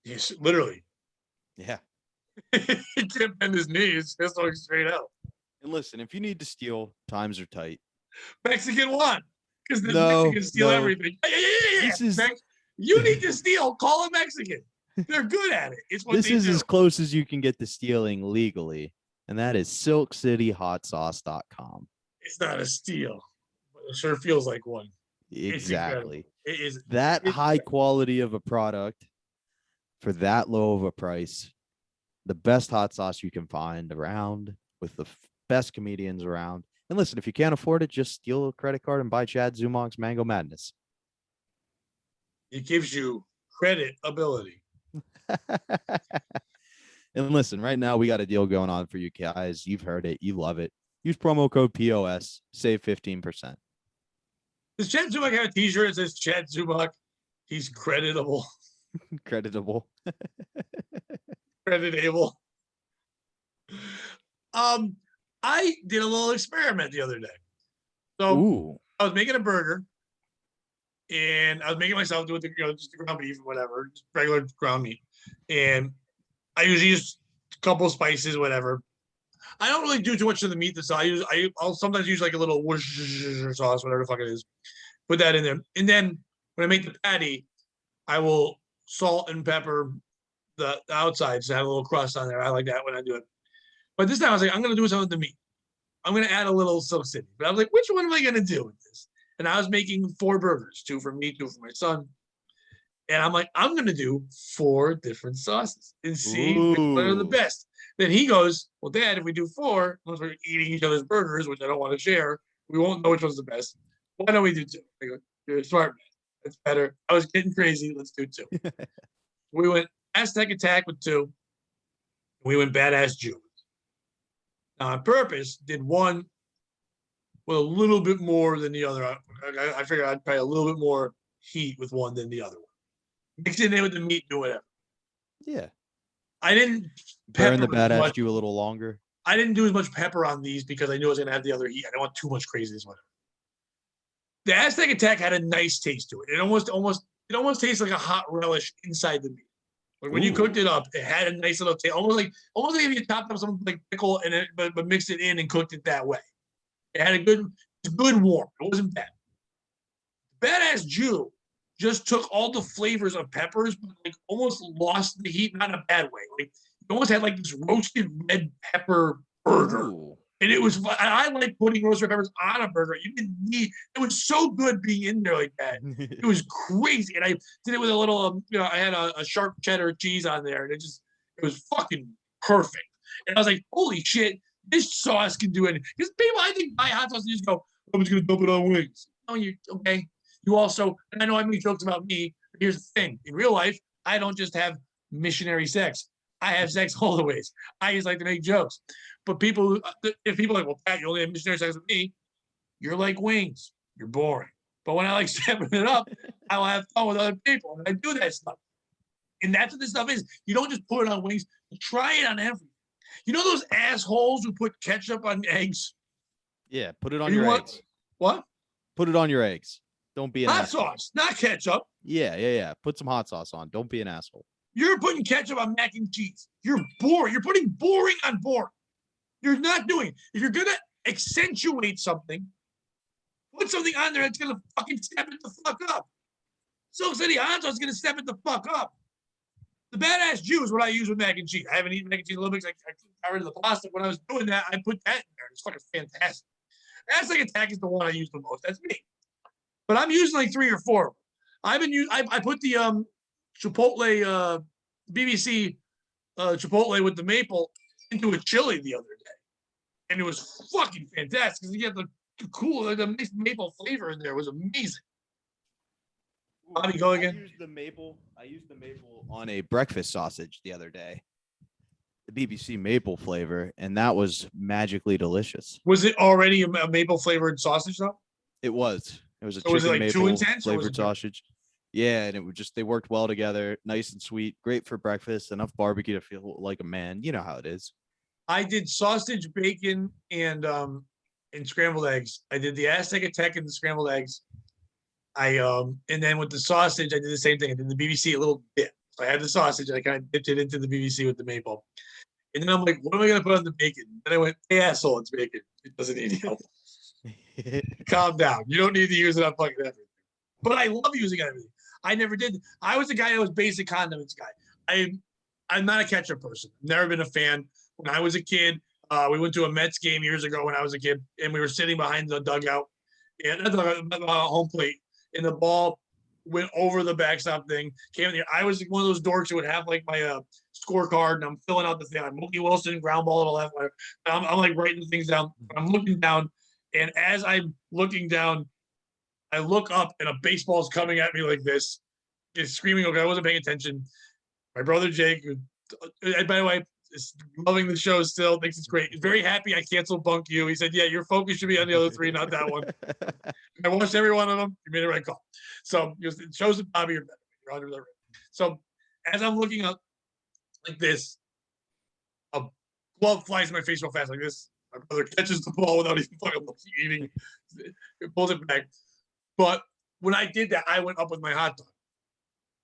Yes, literally. Yeah. He can't bend his knees. Just going straight out. And listen, if you need to steal, times are tight. Mexican one. Because the Mexicans steal everything. Yeah. You need to steal. Call a Mexican. They're good at it. It's what this is as close as you can get to stealing legally, and that is silkcityhotsauce.com. It's not a steal, but it sure feels like one. Exactly. It is that high quality of a product for that low of a price. The best hot sauce you can find around, with the best comedians around. And listen, if you can't afford it, just steal a credit card and buy Chad Zumong's Mango Madness. It gives you credit ability. And listen, right now we got a deal going on for you guys. You've heard it. You love it. Use promo code POS. Save 15%. Does Chad Zumach have a t-shirt that says Chad Zumach? He's creditable. Creditable. Creditable. I did a little experiment the other day. So I was making a burger, and I was making myself do it, just the ground beef or whatever, just regular ground meat. And I usually use a couple of spices, whatever. I don't really do too much to the meat. This I'll sometimes use like a little Worcestershire sauce, whatever the fuck it is. Put that in there, and then when I make the patty, I will salt and pepper the outside, so I have a little crust on there. I like that when I do it. But this time I was like, I'm gonna do something with the meat. I'm gonna add a little Silk City. But I was like, which one am I gonna do with this? And I was making 4 burgers, 2 for me, 2 for my son. And I'm like, I'm gonna do 4 different sauces and see which one are the best. Then he goes, well, Dad, if we do 4, unless we're eating each other's burgers, which I don't want to share, we won't know which one's the best. Why don't we do 2? I go, you're a smart man. That's better. I was getting crazy. Let's do 2. We went Aztec Attack with 2. We went Badass Jew. Now, on purpose, did one with a little bit more than the other. I figured I'd probably a little bit more heat with one than the other one. Mix it in with the meat, do whatever. Yeah. I didn't burn the Badass Jew a little longer. I didn't do as much pepper on these because I knew I was gonna have the other heat. I didn't want too much craziness with it. The Aztec Attack had a nice taste to it. It almost tastes like a hot relish inside the meat. Like when you cooked it up, it had a nice little taste, almost like if you chopped up some like pickle and it, but mixed it in and cooked it that way. It had a good warm. It wasn't bad. Badass Jew just took all the flavors of peppers, but like almost lost the heat, not in a bad way. Like you almost had like this roasted red pepper burger. Ooh. And it was, I like putting roasted peppers on a burger. You didn't need, it was so good being in there like that. It was crazy. And I did it with a little, I had a sharp cheddar cheese on there, and it was fucking perfect. And I was like, holy shit, this sauce can do it. Because people, I think, buy hot sauce and just go, I'm just going to dump it on wings. Oh, you're okay. You also, and I know I make jokes about me, but here's the thing. In real life, I don't just have missionary sex. I have sex all the ways. I just like to make jokes. But if people are like, well, Pat, you only have missionary sex with me, you're like wings. You're boring. But when I like stepping it up, I will have fun with other people. And I do that stuff. And that's what this stuff is. You don't just put it on wings. You try it on everything. You know those assholes who put ketchup on eggs? Yeah, put it on your eggs. What? Put it on your eggs. Don't be an hot asshole. Sauce, not ketchup. Yeah. Put some hot sauce on. Don't be an asshole. You're putting ketchup on mac and cheese. You're boring. You're putting boring on boring. You're not doing. If you're gonna accentuate something, put something on there that's gonna fucking step it the fuck up. Silk City hot sauce is gonna step it the fuck up. The Badass Jew is what I use with mac and cheese. I haven't eaten mac and cheese a little bit because I got rid of the plastic. When I was doing that, I put that in there. It's fucking fantastic. Aztec Attack is the one I use the most. That's me. But I'm using like 3 or 4. I've been using. I put the Chipotle BBC Chipotle with the maple into a chili the other day, and it was fucking fantastic because you get the cool, the nice maple flavor in there. It was amazing. Bobby, go again. I used the maple on a breakfast sausage the other day. The BBC maple flavor, and that was magically delicious. Was it already a maple flavored sausage though? It was. It was a chicken like maple flavored sausage. Yeah, and it would they worked well together, nice and sweet, great for breakfast, enough barbecue to feel like a man. You know how it is. I did sausage, bacon, and scrambled eggs. I did the Aztec Attack and the scrambled eggs. And then with the sausage, I did the same thing. I did the BBC a little dip. So I had the sausage, and I kind of dipped it into the BBC with the maple. And then I'm like, what am I gonna put on the bacon? And I went, hey, asshole, it's bacon. It doesn't need help. Calm down. You don't need to use it on fucking everything. But I love using everything. I never did. I was a guy that was basic condiments guy. I'm not a ketchup person. Never been a fan. When I was a kid, we went to a Mets game years ago when I was a kid, and we were sitting behind the dugout, and home plate, and the ball went over the backstop thing, came in there. I was one of those dorks who would have like my scorecard, and I'm filling out the thing. I'm Mookie Wilson, ground ball to the left. I'm like writing things down. I'm looking down, and as I'm looking down, I look up, and a baseball's coming at me like this. It's screaming. Okay, I wasn't paying attention. My brother Jake, and by the way, is loving the show still, thinks it's great. He's very happy I canceled Bunk You. He said, yeah, your focus should be on the other 3, not that one. I watched every one of them. You made the right call. So it shows that Bobby, you're better. You're under the rim. So as I'm looking up like this, a glove flies in my face real fast like this. My brother catches the ball without even fucking eating. It pulls it back. But when I did that, I went up with my hot dog.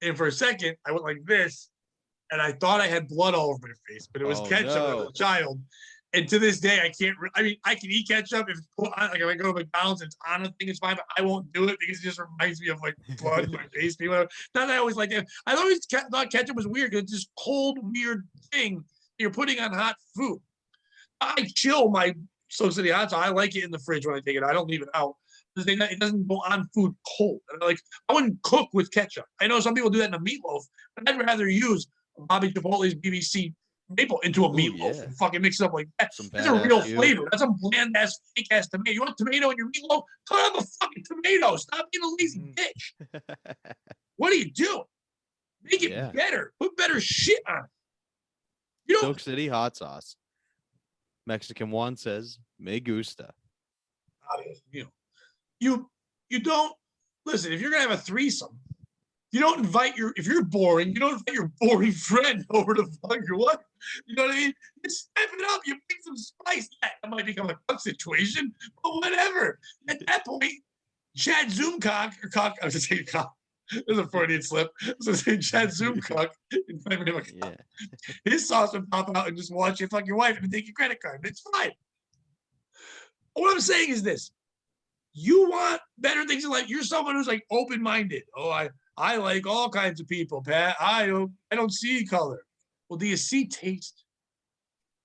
And for a second, I went like this. And I thought I had blood all over my face, but it was ketchup as a child. And to this day, I can't. I mean, I can eat ketchup if like if I go to McDonald's and it's on a thing, it's fine. But I won't do it because it just reminds me of like blood in my face. Whatever. Not that I always like it. I always thought ketchup was weird because it's this cold, weird thing you're putting on hot food. I chill my Soak City hot sauce. I like it in the fridge when I take it. I don't leave it out. It doesn't go on food cold. Like I wouldn't cook with ketchup. I know some people do that in a meatloaf, but I'd rather use Bobby Chipotle's BBC maple into a meatloaf and fucking mix it up like that. That's a real flavor. That's a bland ass, fake ass tomato. You want tomato in your meatloaf? Cut out the fucking tomato. Stop being a lazy bitch. What are you doing? Make it better. Put better shit on it. You know, Soak City hot sauce. Mexican Juan says, "Me gusta." You don't listen. If you're gonna have a threesome, you don't invite if you're boring, you don't invite your boring friend over to fuck your wife. You know what I mean? You step it up. You bring some spice. That might become a fuck situation, but whatever. At that point, Chad Zoomcock or cock. I was just saying cock. There's a Freudian slip. I was gonna say Chad Zoomcock. His sauce would pop out and just watch you fuck your wife and take your credit card. It's fine. What I'm saying is this. You want better things in life. You're someone who's like open-minded. Oh, I like all kinds of people, Pat. I don't see color. Well, do you see taste?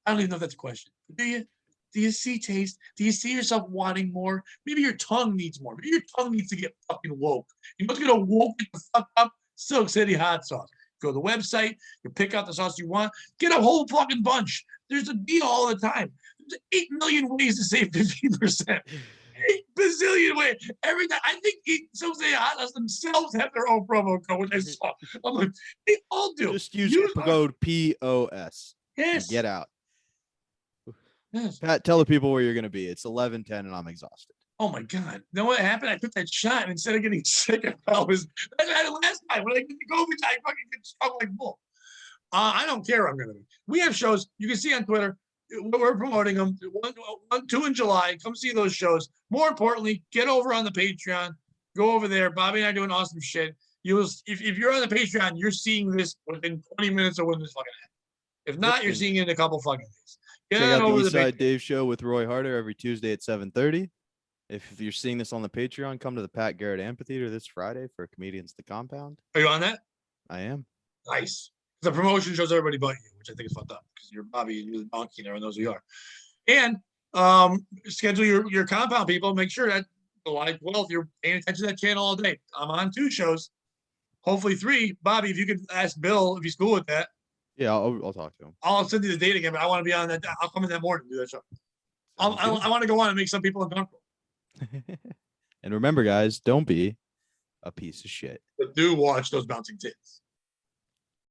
I don't even know if that's a question. Do you? Do you see taste? Do you see yourself wanting more? Maybe your tongue needs more. Maybe your tongue needs to get fucking woke. You know what's gonna woke it the fuck up? Soak City hot sauce. Go to the website. You pick out the sauce you want. Get a whole fucking bunch. There's a deal all the time. There's 8 million ways to save 15%. 8 bazillion ways. Every time I think Soak City hot sauce themselves have their own promo code, which I saw. I'm like, they all do. Just use code POS. Yes. Get out. Yes. Pat, tell the people where you're going to be. It's 11:10 and I'm exhausted. Oh my God. You know what happened? I took that shot and instead of getting sick, that's what I had last time. When I did the COVID, I fucking get strong like bull. I don't care. I'm going to be. We have shows. You can see on Twitter. We're promoting them. 2 in July. Come see those shows. More importantly, get over on the Patreon. Go over there. Bobby and I are doing awesome shit. If you're on the Patreon, you're seeing this within 20 minutes of when this fucking happens. If not, you're seeing it in a couple fucking days. Check out the Eastside Dave show with Roy Harder every Tuesday at 7:30. If you're seeing this on the Patreon, come to the Pat Garrett Amphitheater this Friday for Comedians the Compound. Are you on that? I am. Nice. The promotion shows everybody but you, which I think is fucked up because you're Bobby and you're the donkey and everyone knows who you are. And schedule your compound people. Make sure that July 12th you're paying attention to that channel all day. I'm on 2 shows, hopefully 3. Bobby, if you could ask Bill if he's cool with that. Yeah, I'll talk to him. I'll send you the date again, but I want to be on that. I'll come in that morning and do that show. I want to go on and make some people uncomfortable. And remember, guys, don't be a piece of shit. But do watch those bouncing tits.